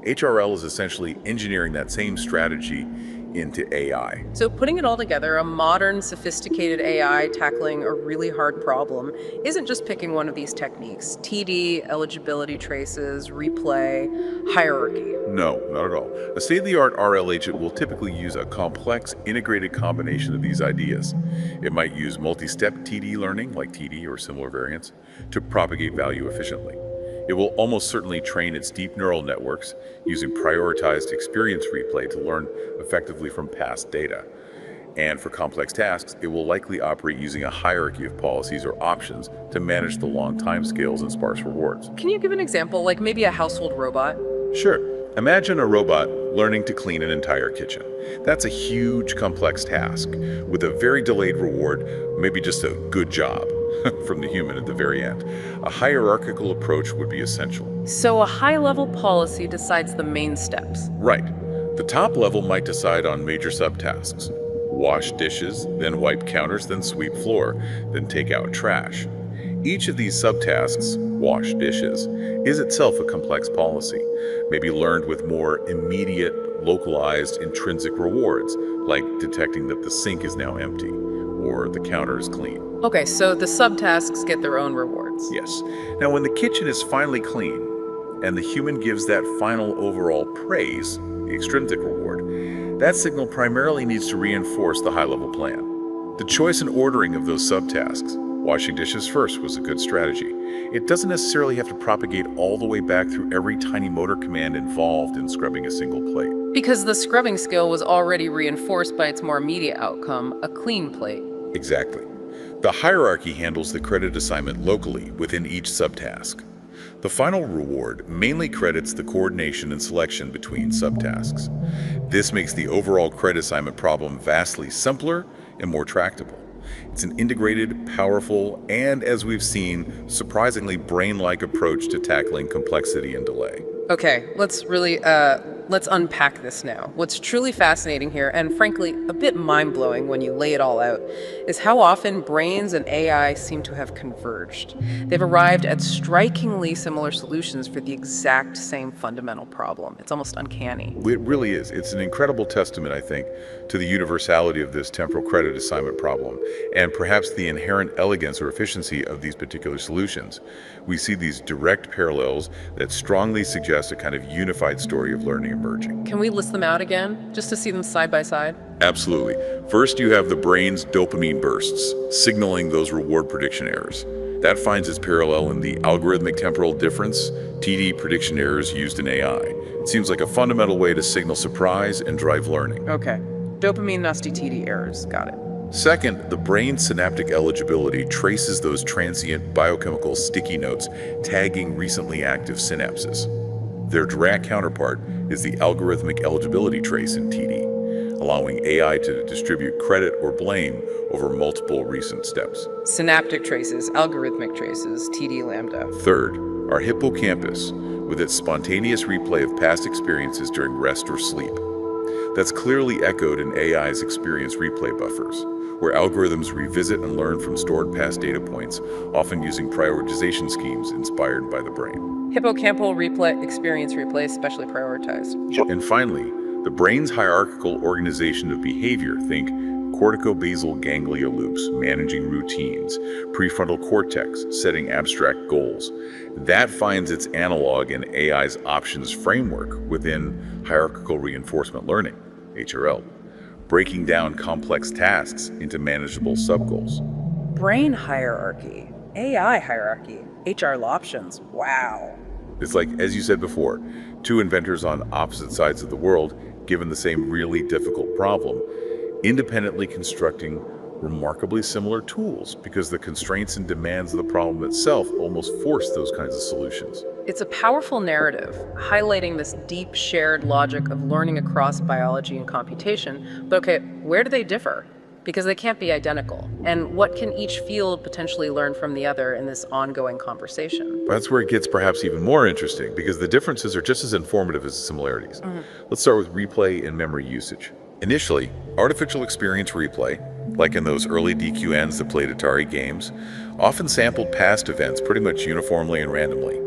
HRL is essentially engineering that same strategy into AI. So putting it all together, a modern, sophisticated AI tackling a really hard problem isn't just picking one of these techniques: TD, eligibility traces, replay, hierarchy. No, not at all. A state-of-the-art RL agent will typically use a complex, integrated combination of these ideas. It might use multi-step TD learning, like TD or similar variants, to propagate value efficiently. It will almost certainly train its deep neural networks using prioritized experience replay to learn effectively from past data. And for complex tasks, it will likely operate using a hierarchy of policies or options to manage the long timescales and sparse rewards. Can you give an example, like maybe a household robot? Sure. Imagine a robot learning to clean an entire kitchen. That's a huge, complex task with a very delayed reward, maybe just a good job from the human at the very end. A hierarchical approach would be essential. So a high-level policy decides the main steps. Right. The top level might decide on major subtasks. Wash dishes, then wipe counters, then sweep floor, then take out trash. Each of these subtasks, wash dishes, is itself a complex policy, maybe learned with more immediate, localized, intrinsic rewards, like detecting that the sink is now empty or the counter is clean. Okay, so the subtasks get their own rewards. Yes. Now, when the kitchen is finally clean and the human gives that final overall praise, the extrinsic reward, that signal primarily needs to reinforce the high-level plan. The choice and ordering of those subtasks, washing dishes first, was a good strategy. It doesn't necessarily have to propagate all the way back through every tiny motor command involved in scrubbing a single plate. Because the scrubbing skill was already reinforced by its more immediate outcome, a clean plate. Exactly. The hierarchy handles the credit assignment locally within each subtask. The final reward mainly credits the coordination and selection between subtasks. This makes the overall credit assignment problem vastly simpler and more tractable. It's an integrated, powerful, and, as we've seen, surprisingly brain-like approach to tackling complexity and delay. Okay, let's unpack this now. What's truly fascinating here, and frankly, a bit mind-blowing when you lay it all out, is how often brains and AI seem to have converged. They've arrived at strikingly similar solutions for the exact same fundamental problem. It's almost uncanny. It really is. It's an incredible testament, I think, to the universality of this temporal credit assignment problem, and perhaps the inherent elegance or efficiency of these particular solutions. We see these direct parallels that strongly suggest a kind of unified story of learning emerging. Can we list them out again, just to see them side by side? Absolutely. First, you have the brain's dopamine bursts, signaling those reward prediction errors. That finds its parallel in the algorithmic temporal difference, TD prediction errors used in AI. It seems like a fundamental way to signal surprise and drive learning. Okay. Dopamine nasty TD errors. Got it. Second, the brain's synaptic eligibility traces those transient biochemical sticky notes tagging recently active synapses. Their direct counterpart is the algorithmic eligibility trace in TD, allowing AI to distribute credit or blame over multiple recent steps. Synaptic traces, algorithmic traces, TD lambda. Third, our hippocampus, with its spontaneous replay of past experiences during rest or sleep. That's clearly echoed in AI's experience replay buffers, where algorithms revisit and learn from stored past data points, often using prioritization schemes inspired by the brain. Hippocampal replay, experience replay, specially prioritized. And finally, the brain's hierarchical organization of behavior, think corticobasal ganglia loops, managing routines, prefrontal cortex, setting abstract goals. That finds its analog in AI's options framework within hierarchical reinforcement learning, HRL, breaking down complex tasks into manageable subgoals. Brain hierarchy, AI hierarchy, HR options. Wow. It's like, as you said before, two inventors on opposite sides of the world, given the same really difficult problem, independently constructing remarkably similar tools because the constraints and demands of the problem itself almost force those kinds of solutions. It's a powerful narrative, highlighting this deep shared logic of learning across biology and computation. But okay, where do they differ? because they can't be identical. And what can each field potentially learn from the other in this ongoing conversation? That's where it gets perhaps even more interesting, because the differences are just as informative as the similarities. Let's start with replay and memory usage. Initially, artificial experience replay, like in those early DQNs that played Atari games, often sampled past events pretty much uniformly and randomly.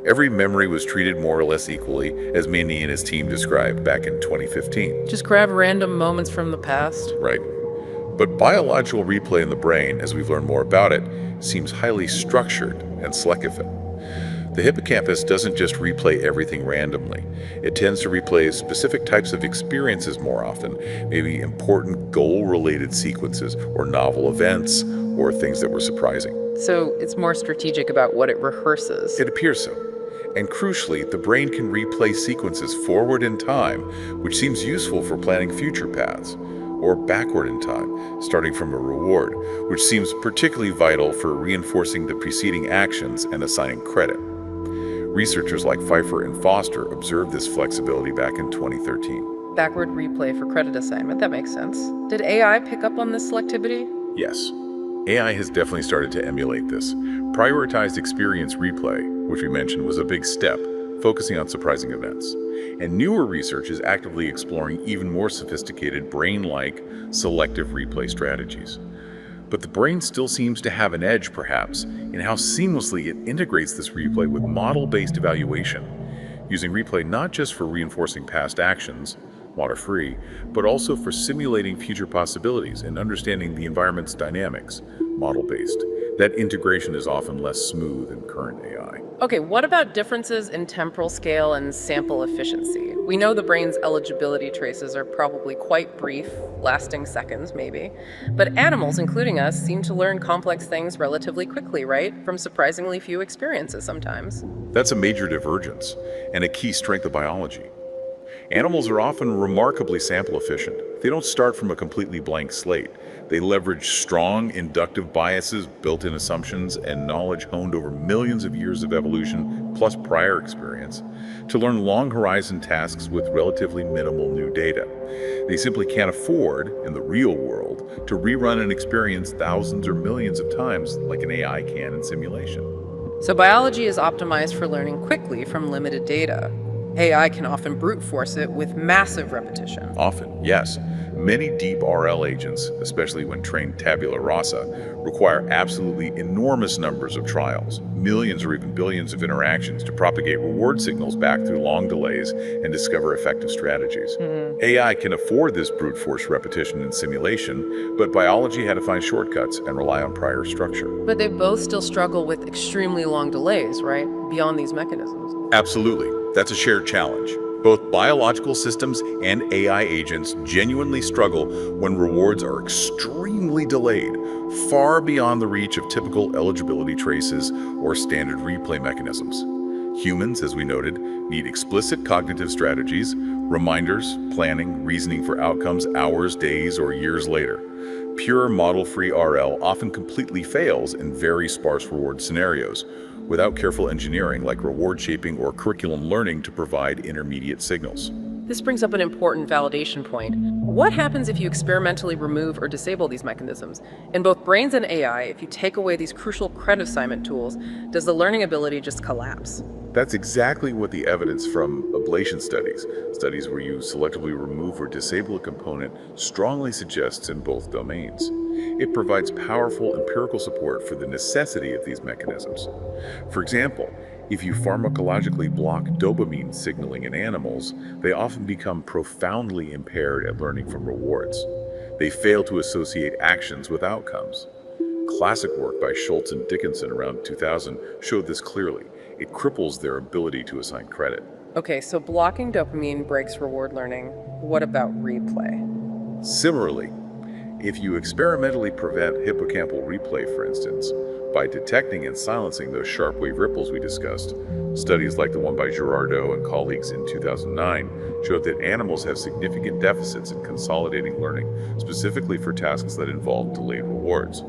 Every memory was treated more or less equally, as Mindy and his team described back in 2015. Just grab random moments from the past. Right. But biological replay in the brain, as we've learned more about it, seems highly structured and selective. The hippocampus doesn't just replay everything randomly. It tends to replay specific types of experiences more often, maybe important goal-related sequences or novel events or things that were surprising. So it's more strategic about what it rehearses. It appears so. And crucially, the brain can replay sequences forward in time, which seems useful for planning future paths, or backward in time, starting from a reward, which seems particularly vital for reinforcing the preceding actions and assigning credit. Researchers like Pfeiffer and Foster observed this flexibility back in 2013. Backward replay for credit assignment, that makes sense. Did AI pick up on this selectivity? Yes. AI has definitely started to emulate this. Prioritized experience replay, which we mentioned, was a big step, focusing on surprising events. And newer research is actively exploring even more sophisticated brain-like selective replay strategies. But the brain still seems to have an edge, perhaps, in how seamlessly it integrates this replay with model-based evaluation, using replay not just for reinforcing past actions, water-free, but also for simulating future possibilities and understanding the environment's dynamics, model-based. That integration is often less smooth in current AI. Okay, what about differences in temporal scale and sample efficiency? We know the brain's eligibility traces are probably quite brief, lasting seconds maybe, but animals, including us, seem to learn complex things relatively quickly, right? From surprisingly few experiences sometimes. That's a major divergence and a key strength of biology. Animals are often remarkably sample efficient. They don't start from a completely blank slate. They leverage strong inductive biases, built-in assumptions, and knowledge honed over millions of years of evolution, plus prior experience, to learn long-horizon tasks with relatively minimal new data. They simply can't afford, in the real world, to rerun an experience thousands or millions of times like an AI can in simulation. So biology is optimized for learning quickly from limited data. AI can often brute force it with massive repetition. Often, yes. Many deep RL agents, especially when trained tabula rasa, require absolutely enormous numbers of trials, millions or even billions of interactions to propagate reward signals back through long delays and discover effective strategies. AI can afford this brute force repetition in simulation, but biology had to find shortcuts and rely on prior structure. But they both still struggle with extremely long delays, right? Beyond these mechanisms. Absolutely. That's a shared challenge. Both biological systems and AI agents genuinely struggle when rewards are extremely delayed, far beyond the reach of typical eligibility traces or standard replay mechanisms. Humans, as we noted, need explicit cognitive strategies, reminders, planning, reasoning for outcomes hours, days, or years later. Pure model-free RL often completely fails in very sparse reward scenarios, without careful engineering like reward shaping or curriculum learning to provide intermediate signals. This brings up an important validation point. What happens if you experimentally remove or disable these mechanisms? In both brains and AI, if you take away these crucial credit assignment tools, does the learning ability just collapse? That's exactly what the evidence from ablation studies where you selectively remove or disable a component, strongly suggests in both domains. It provides powerful empirical support for the necessity of these mechanisms. For example, if you pharmacologically block dopamine signaling in animals, they often become profoundly impaired at learning from rewards. They fail to associate actions with outcomes. Classic work by Schultz and Dickinson around 2000 showed this clearly. It cripples their ability to assign credit. Okay, so blocking dopamine breaks reward learning. What about replay? Similarly, if you experimentally prevent hippocampal replay, for instance, by detecting and silencing those sharp wave ripples we discussed, studies like the one by Girardeau and colleagues in 2009 showed that animals have significant deficits in consolidating learning, specifically for tasks that involve delayed rewards.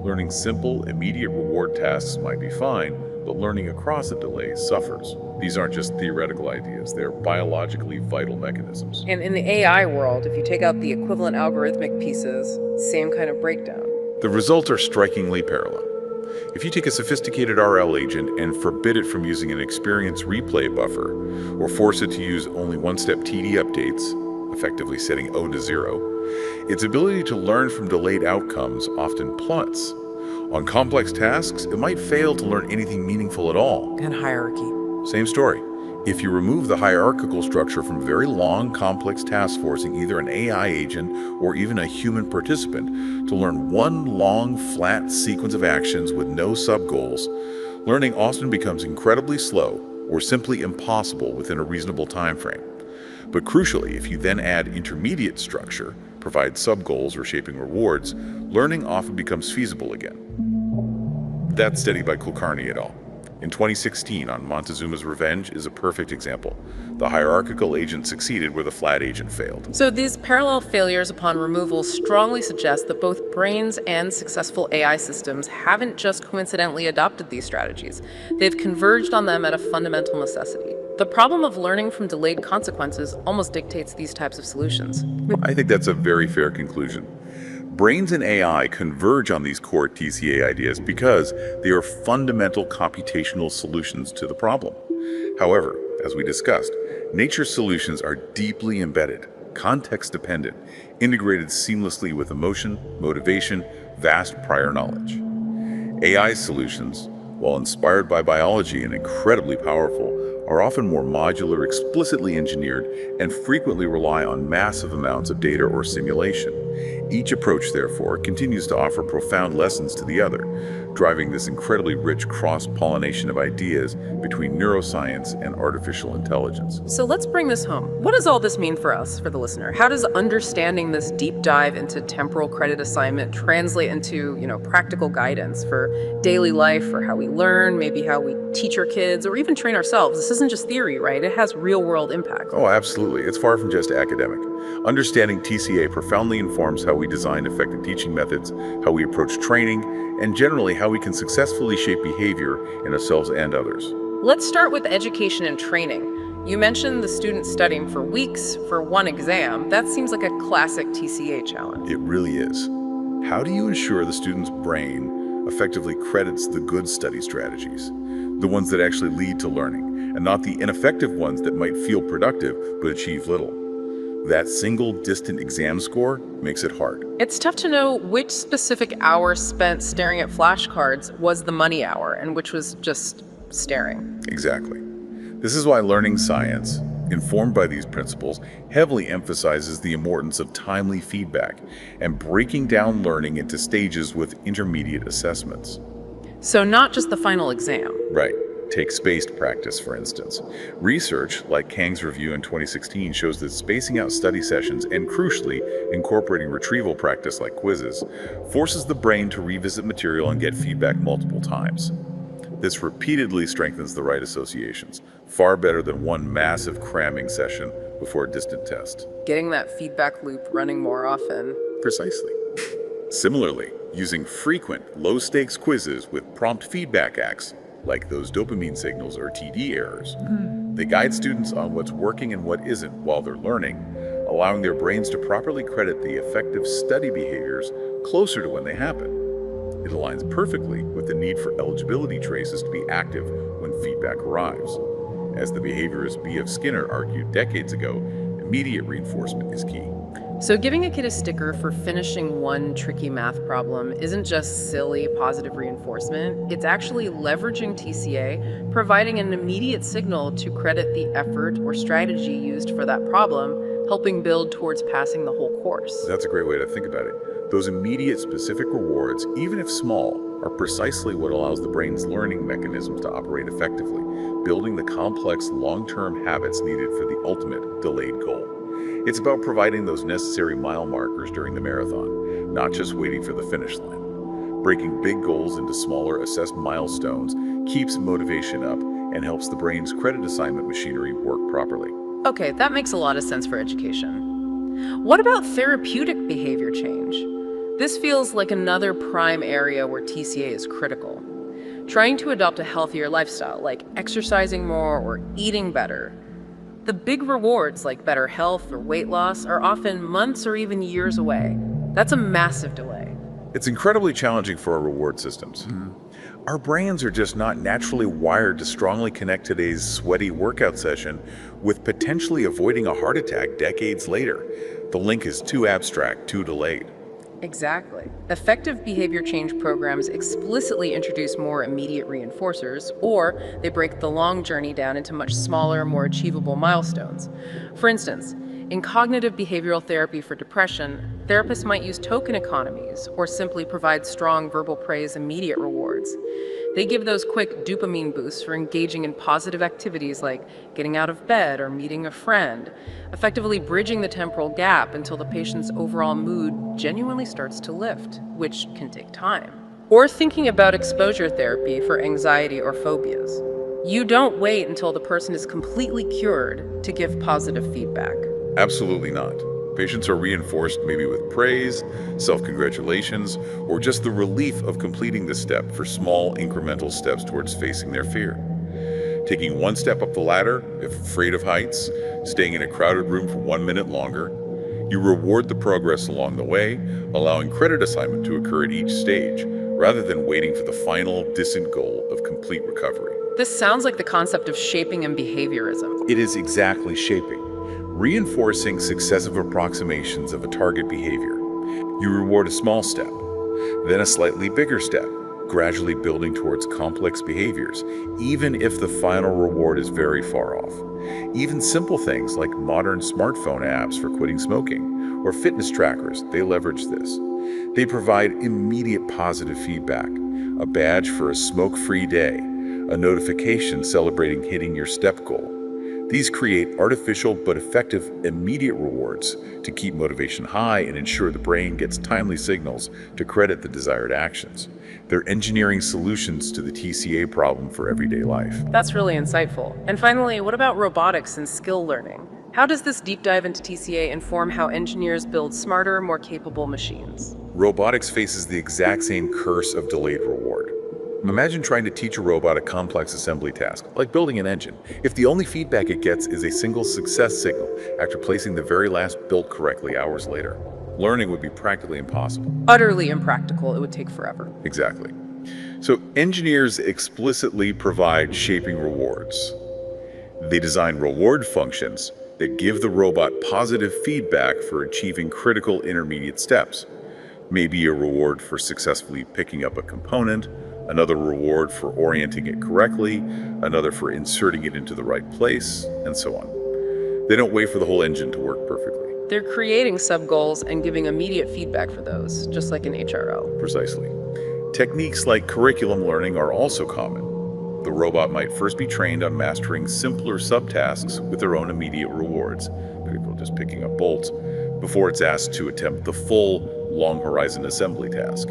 Learning simple, immediate reward tasks might be fine, but learning across a delay suffers. These aren't just theoretical ideas, they're biologically vital mechanisms. And in the AI world, if you take out the equivalent algorithmic pieces, same kind of breakdown. The results are strikingly parallel. If you take a sophisticated RL agent and forbid it from using an experience replay buffer, or force it to use only one-step TD updates, effectively setting O to 0, its ability to learn from delayed outcomes often plummets. On complex tasks, it might fail to learn anything meaningful at all. And hierarchy. Same story. If you remove the hierarchical structure from very long, complex tasks forcing either an AI agent or even a human participant to learn one long, flat sequence of actions with no sub-goals, learning often becomes incredibly slow or simply impossible within a reasonable time frame. But crucially, if you then add intermediate structure, provide sub-goals or shaping rewards, learning often becomes feasible again. That study by Kulkarni et al. In 2016 on Montezuma's Revenge is a perfect example. The hierarchical agent succeeded where the flat agent failed. So these parallel failures upon removal strongly suggest that both brains and successful AI systems haven't just coincidentally adopted these strategies. They've converged on them at a fundamental necessity. The problem of learning from delayed consequences almost dictates these types of solutions. I think that's a very fair conclusion. Brains and AI converge on these core TCA ideas because they are fundamental computational solutions to the problem. However, as we discussed, nature's solutions are deeply embedded, context-dependent, integrated seamlessly with emotion, motivation, vast prior knowledge. AI solutions, while inspired by biology and incredibly powerful, are often more modular, explicitly engineered, and frequently rely on massive amounts of data or simulation. Each approach, therefore, continues to offer profound lessons to the other, driving this incredibly rich cross-pollination of ideas between neuroscience and artificial intelligence. So let's bring this home. What does all this mean for us, for the listener? How does understanding this deep dive into temporal credit assignment translate into, practical guidance for daily life, for how we learn, maybe how we teach our kids, or even train ourselves? This isn't just theory, right? It has real-world impact. Oh, absolutely. It's far from just academic. Understanding TCA profoundly informs how we design effective teaching methods, how we approach training, and generally how we can successfully shape behavior in ourselves and others. Let's start with education and training. You mentioned the students studying for weeks for one exam. That seems like a classic TCA challenge. It really is. How do you ensure the student's brain effectively credits the good study strategies, the ones that actually lead to learning, and not the ineffective ones that might feel productive but achieve little? That single distant exam score makes it hard. It's tough to know which specific hour spent staring at flashcards was the money hour and which was just staring. Exactly. This is why learning science, informed by these principles, heavily emphasizes the importance of timely feedback and breaking down learning into stages with intermediate assessments. So not just the final exam. Right. Take spaced practice, for instance. Research, like Kang's review in 2016, shows that spacing out study sessions and, crucially, incorporating retrieval practice like quizzes, forces the brain to revisit material and get feedback multiple times. This repeatedly strengthens the right associations, far better than one massive cramming session before a distant test. Getting that feedback loop running more often. Precisely. Similarly, using frequent, low-stakes quizzes with prompt feedback acts, like those dopamine signals or TD errors. They guide students on what's working and what isn't while they're learning, allowing their brains to properly credit the effective study behaviors closer to when they happen. It aligns perfectly with the need for eligibility traces to be active when feedback arrives. As the behaviorist B.F. Skinner argued decades ago, immediate reinforcement is key. So giving a kid a sticker for finishing one tricky math problem isn't just silly positive reinforcement. It's actually leveraging TCA, providing an immediate signal to credit the effort or strategy used for that problem, helping build towards passing the whole course. That's a great way to think about it. Those immediate specific rewards, even if small, are precisely what allows the brain's learning mechanisms to operate effectively, building the complex long-term habits needed for the ultimate delayed goal. It's about providing those necessary mile markers during the marathon, not just waiting for the finish line. Breaking big goals into smaller, assessed milestones keeps motivation up and helps the brain's credit assignment machinery work properly. Okay, that makes a lot of sense for education. What about therapeutic behavior change? This feels like another prime area where TCA is critical. trying to adopt a healthier lifestyle, like exercising more or eating better. The big rewards, like better health or weight loss, are often months or even years away. That's a massive delay. It's incredibly challenging for our reward systems. Our brains are just not naturally wired to strongly connect today's sweaty workout session with potentially avoiding a heart attack decades later. The link is too abstract, too delayed. Exactly. Effective behavior change programs explicitly introduce more immediate reinforcers, or they break the long journey down into much smaller, more achievable milestones. For instance, in cognitive behavioral therapy for depression, therapists might use token economies or simply provide strong verbal praise immediate rewards. They give those quick dopamine boosts for engaging in positive activities like getting out of bed or meeting a friend, effectively bridging the temporal gap until the patient's overall mood genuinely starts to lift, which can take time. Or thinking about exposure therapy for anxiety or phobias. You don't wait until the person is completely cured to give positive feedback. Absolutely not. Patients are reinforced maybe with praise, self-congratulations, or just the relief of completing the step for small incremental steps towards facing their fear. Taking one step up the ladder, if afraid of heights, staying in a crowded room for 1 minute longer. You reward the progress along the way, allowing credit assignment to occur at each stage, rather than waiting for the final, distant goal of complete recovery. This sounds like the concept of shaping and behaviorism. It is exactly shaping, reinforcing successive approximations of a target behavior. You reward a small step, then a slightly bigger step, gradually building towards complex behaviors, even if the final reward is very far off. Even simple things like modern smartphone apps for quitting smoking or fitness trackers, they leverage this. They provide immediate positive feedback, a badge for a smoke-free day, a notification celebrating hitting your step goal. These create artificial but effective immediate rewards to keep motivation high and ensure the brain gets timely signals to credit the desired actions. They're engineering solutions to the TCA problem for everyday life. That's really insightful. And finally, what about robotics and skill learning? How does this deep dive into TCA inform how engineers build smarter, more capable machines? Robotics faces the exact same curse of delayed reward. Imagine trying to teach a robot a complex assembly task, like building an engine, if the only feedback it gets is a single success signal after placing the very last build correctly hours later. Learning would be practically impossible. Utterly impractical. It would take forever. Exactly. So engineers explicitly provide shaping rewards. They design reward functions that give the robot positive feedback for achieving critical intermediate steps. Maybe a reward for successfully picking up a component, another reward for orienting it correctly, another for inserting it into the right place, and so on. They don't wait for the whole engine to work perfectly. They're creating sub-goals and giving immediate feedback for those, just like an HRO. Precisely. Techniques like curriculum learning are also common. The robot might first be trained on mastering simpler subtasks with their own immediate rewards, people just picking up bolts, before it's asked to attempt the full, long-horizon assembly task.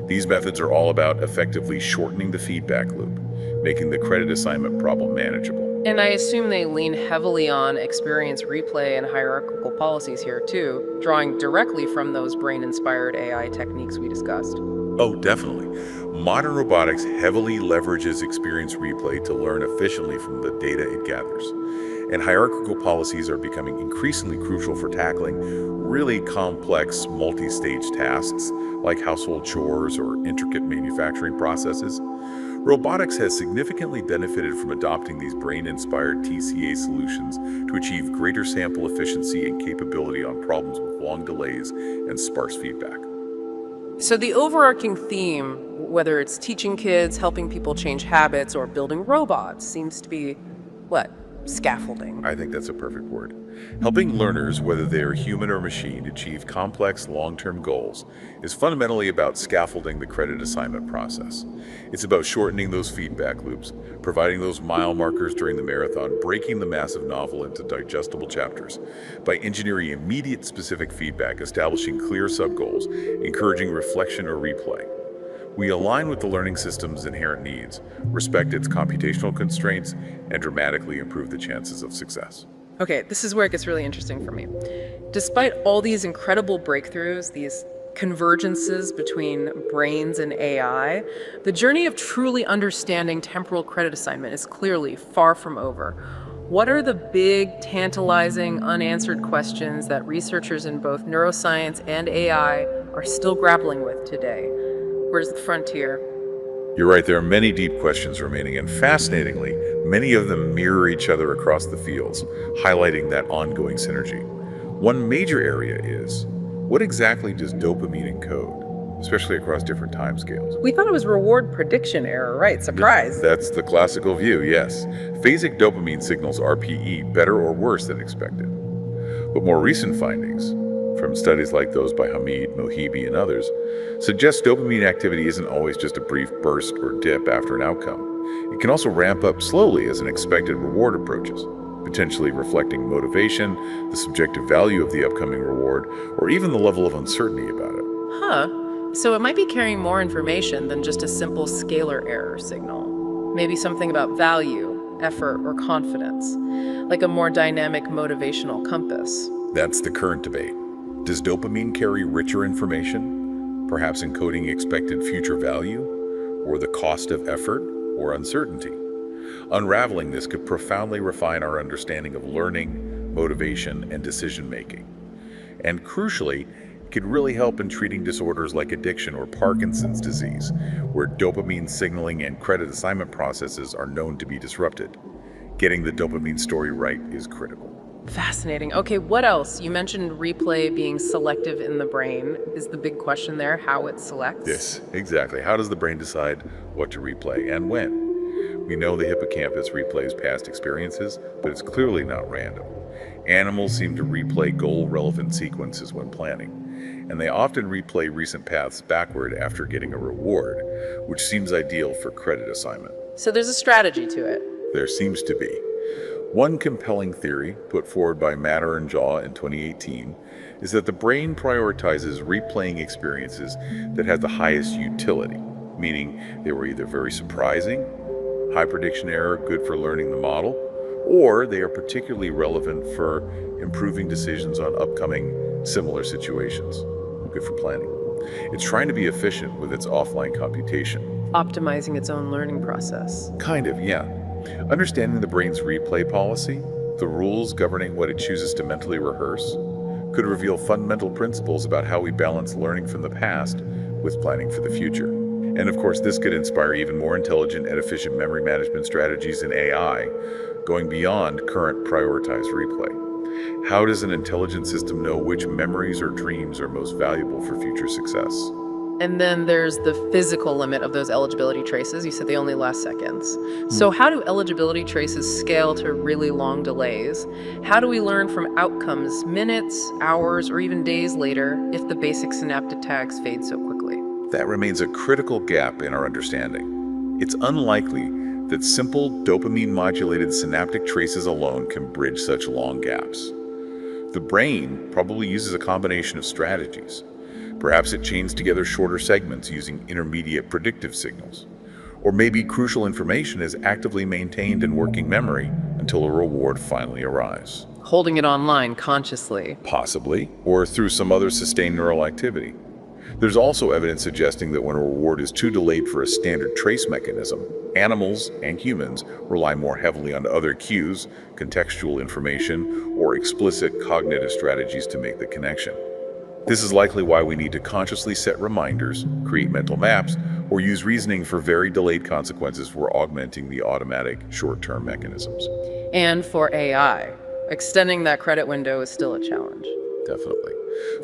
These methods are all about effectively shortening the feedback loop, making the credit assignment problem manageable. And I assume they lean heavily on experience replay and hierarchical policies here too, drawing directly from those brain-inspired AI techniques we discussed. Oh, definitely. Modern robotics heavily leverages experience replay to learn efficiently from the data it gathers. And hierarchical policies are becoming increasingly crucial for tackling really complex multi-stage tasks like household chores or intricate manufacturing processes. Robotics has significantly benefited from adopting these brain-inspired TCA solutions to achieve greater sample efficiency and capability on problems with long delays and sparse feedback. So the overarching theme, whether it's teaching kids, helping people change habits, or building robots, seems to be, what? Scaffolding. I think that's a perfect word. Helping learners, whether they are human or machine, achieve complex long-term goals is fundamentally about scaffolding the credit assignment process. It's about shortening those feedback loops, providing those mile markers during the marathon, breaking the massive novel into digestible chapters by engineering immediate specific feedback, establishing clear sub-goals, encouraging reflection or replay. We align with the learning system's inherent needs, respect its computational constraints, and dramatically improve the chances of success. Okay, this is where it gets really interesting for me. Despite all these incredible breakthroughs, these convergences between brains and AI, the journey of truly understanding temporal credit assignment is clearly far from over. What are the big, tantalizing, unanswered questions that researchers in both neuroscience and AI are still grappling with today? Where's the frontier? You're right, there are many deep questions remaining, and fascinatingly, many of them mirror each other across the fields, highlighting that ongoing synergy. One major area is, what exactly does dopamine encode, especially across different timescales? We thought it was reward prediction error, right? Surprise. That's the classical view, yes. Phasic dopamine signals RPE better or worse than expected. But more recent findings, from studies like those by Hamid, Mohibi, and others, suggest dopamine activity isn't always just a brief burst or dip after an outcome. It can also ramp up slowly as an expected reward approaches, potentially reflecting motivation, the subjective value of the upcoming reward, or even the level of uncertainty about it. Huh. So it might be carrying more information than just a simple scalar error signal. Maybe something about value, effort, or confidence, like a more dynamic motivational compass. That's the current debate. Does dopamine carry richer information, perhaps encoding expected future value, or the cost of effort or uncertainty? Unraveling this could profoundly refine our understanding of learning, motivation, and decision-making. And crucially, it could really help in treating disorders like addiction or Parkinson's disease, where dopamine signaling and credit assignment processes are known to be disrupted. Getting the dopamine story right is critical. Fascinating. Okay, what else? You mentioned replay being selective in the brain. Is the big question there how it selects? Yes, exactly. How does the brain decide what to replay and when? We know the hippocampus replays past experiences, but it's clearly not random. Animals seem to replay goal-relevant sequences when planning, and they often replay recent paths backward after getting a reward, which seems ideal for credit assignment. So there's a strategy to it. There seems to be. One compelling theory, put forward by Matter and Jaw in 2018, is that the brain prioritizes replaying experiences that have the highest utility, meaning they were either very surprising, high prediction error, good for learning the model, or they are particularly relevant for improving decisions on upcoming similar situations, good for planning. It's trying to be efficient with its offline computation. Optimizing its own learning process. Kind of, yeah. Understanding the brain's replay policy, the rules governing what it chooses to mentally rehearse, could reveal fundamental principles about how we balance learning from the past with planning for the future. And of course, this could inspire even more intelligent and efficient memory management strategies in AI, going beyond current prioritized replay. How does an intelligent system know which memories or dreams are most valuable for future success? And then there's the physical limit of those eligibility traces. You said they only last seconds. So how do eligibility traces scale to really long delays? How do we learn from outcomes minutes, hours, or even days later if the basic synaptic tags fade so quickly? That remains a critical gap in our understanding. It's unlikely that simple dopamine-modulated synaptic traces alone can bridge such long gaps. The brain probably uses a combination of strategies. Perhaps it chains together shorter segments using intermediate predictive signals. Or maybe crucial information is actively maintained in working memory until a reward finally arrives. Holding it online consciously. Possibly, or through some other sustained neural activity. There's also evidence suggesting that when a reward is too delayed for a standard trace mechanism, animals and humans rely more heavily on other cues, contextual information, or explicit cognitive strategies to make the connection. This is likely why we need to consciously set reminders, create mental maps, or use reasoning for very delayed consequences for augmenting the automatic short-term mechanisms. And for AI, extending that credit window is still a challenge. Definitely.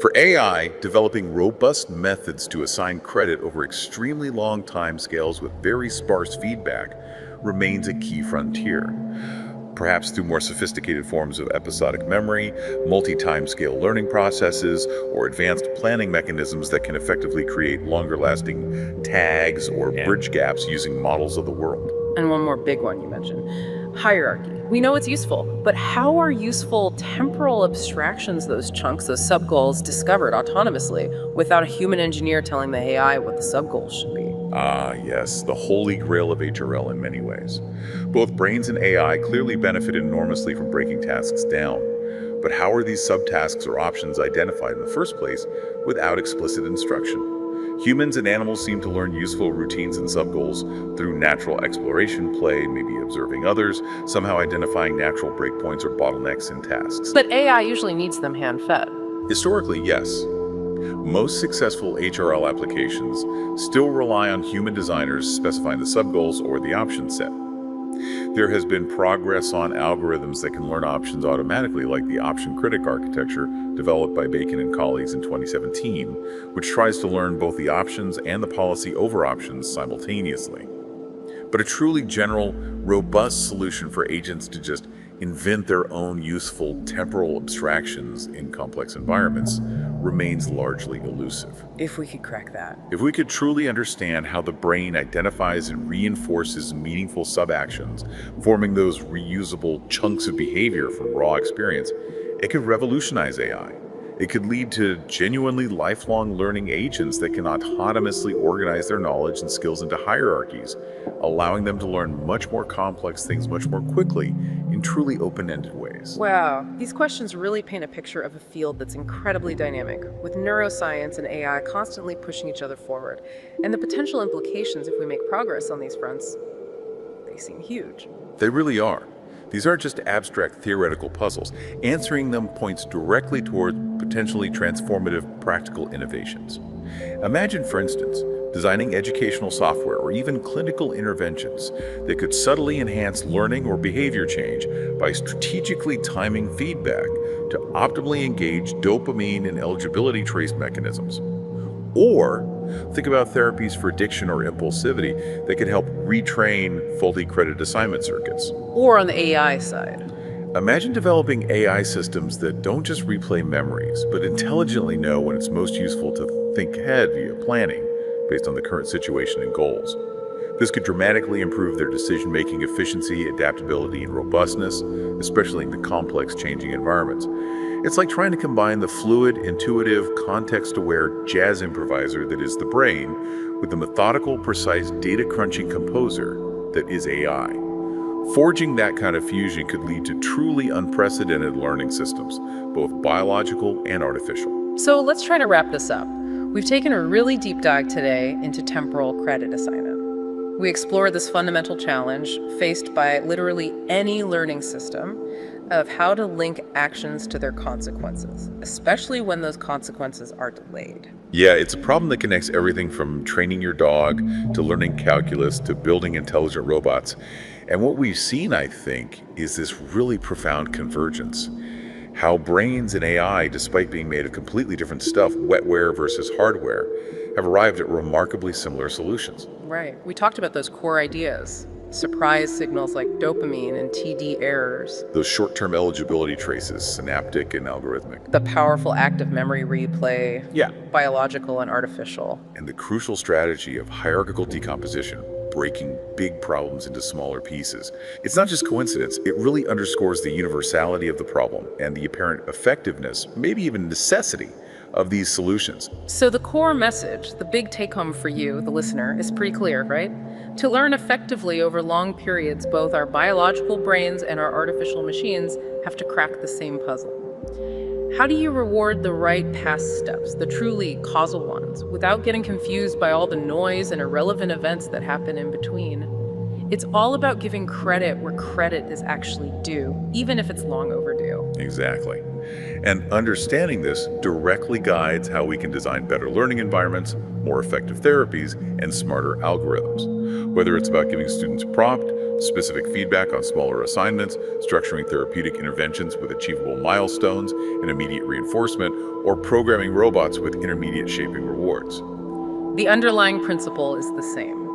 For AI, developing robust methods to assign credit over extremely long time scales with very sparse feedback remains a key frontier. Perhaps through more sophisticated forms of episodic memory, multi-time-scale learning processes, or advanced planning mechanisms that can effectively create longer-lasting tags or bridge gaps using models of the world. And one more big one you mentioned, hierarchy. We know it's useful, but how are useful temporal abstractions, those chunks, those subgoals, discovered autonomously without a human engineer telling the AI what the subgoals should be? Ah, yes, the holy grail of HRL in many ways. Both brains and AI clearly benefit enormously from breaking tasks down, But how are these subtasks or options identified in the first place without explicit instruction? Humans and animals seem to learn useful routines and subgoals through natural exploration, play, maybe observing others, somehow identifying natural breakpoints or bottlenecks in tasks. But AI usually needs them hand-fed. Historically, yes. Most successful HRL applications still rely on human designers specifying the subgoals or the option set. There has been progress on algorithms that can learn options automatically, like the option critic architecture developed by Bacon and colleagues in 2017, which tries to learn both the options and the policy over options simultaneously. But a truly general, robust solution for agents to just invent their own useful temporal abstractions in complex environments remains largely elusive. If we could crack that. If we could truly understand how the brain identifies and reinforces meaningful subactions, forming those reusable chunks of behavior from raw experience, it could revolutionize AI. It could lead to genuinely lifelong learning agents that can autonomously organize their knowledge and skills into hierarchies, allowing them to learn much more complex things much more quickly in truly open-ended ways. Wow, these questions really paint a picture of a field that's incredibly dynamic, with neuroscience and AI constantly pushing each other forward. And the potential implications if we make progress on these fronts, they seem huge. They really are. These aren't just abstract theoretical puzzles. Answering them points directly toward potentially transformative practical innovations. Imagine, for instance, designing educational software or even clinical interventions that could subtly enhance learning or behavior change by strategically timing feedback to optimally engage dopamine and eligibility trace mechanisms. Or think about therapies for addiction or impulsivity that can help retrain faulty credit assignment circuits. Or on the AI side. Imagine developing AI systems that don't just replay memories, but intelligently know when it's most useful to think ahead via planning based on the current situation and goals. This could dramatically improve their decision-making efficiency, adaptability, and robustness, especially in the complex changing environments. It's like trying to combine the fluid, intuitive, context-aware jazz improviser that is the brain with the methodical, precise data-crunching composer that is AI. Forging that kind of fusion could lead to truly unprecedented learning systems, both biological and artificial. So let's try to wrap this up. We've taken a really deep dive today into temporal credit assignment. We explore this fundamental challenge faced by literally any learning system of how to link actions to their consequences, especially when those consequences are delayed. Yeah, it's a problem that connects everything from training your dog to learning calculus to building intelligent robots. And what we've seen, I think, is this really profound convergence. How brains and AI, despite being made of completely different stuff, wetware versus hardware, have arrived at remarkably similar solutions. Right. We talked about those core ideas. Surprise signals like dopamine and TD errors. Those short-term eligibility traces, synaptic and algorithmic. The powerful active memory replay. Yeah. Biological and artificial. And the crucial strategy of hierarchical decomposition, breaking big problems into smaller pieces. It's not just coincidence, it really underscores the universality of the problem and the apparent effectiveness, maybe even necessity, of these solutions. So the core message, the big take-home for you, the listener, is pretty clear, right? To learn effectively over long periods, both our biological brains and our artificial machines have to crack the same puzzle. How do you reward the right past steps, the truly causal ones, without getting confused by all the noise and irrelevant events that happen in between? It's all about giving credit where credit is actually due, even if it's long overdue. Exactly. And understanding this directly guides how we can design better learning environments, more effective therapies, and smarter algorithms. Whether it's about giving students prompt, specific feedback on smaller assignments, structuring therapeutic interventions with achievable milestones and immediate reinforcement, or programming robots with intermediate shaping rewards. The underlying principle is the same.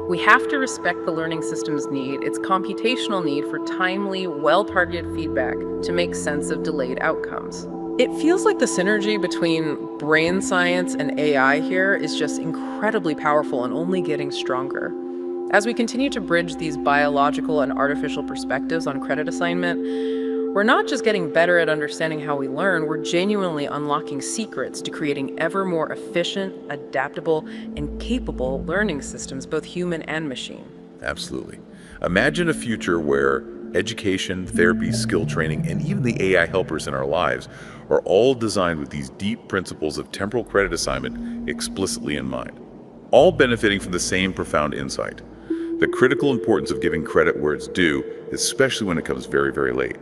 We have to respect the learning system's need, its computational need for timely, well-targeted feedback to make sense of delayed outcomes. It feels like the synergy between brain science and AI here is just incredibly powerful and only getting stronger. As we continue to bridge these biological and artificial perspectives on credit assignment, we're not just getting better at understanding how we learn, we're genuinely unlocking secrets to creating ever more efficient, adaptable, and capable learning systems, both human and machine. Absolutely. Imagine a future where education, therapy, skill training, and even the AI helpers in our lives are all designed with these deep principles of temporal credit assignment explicitly in mind, all benefiting from the same profound insight: the critical importance of giving credit where it's due, especially when it comes very, very late.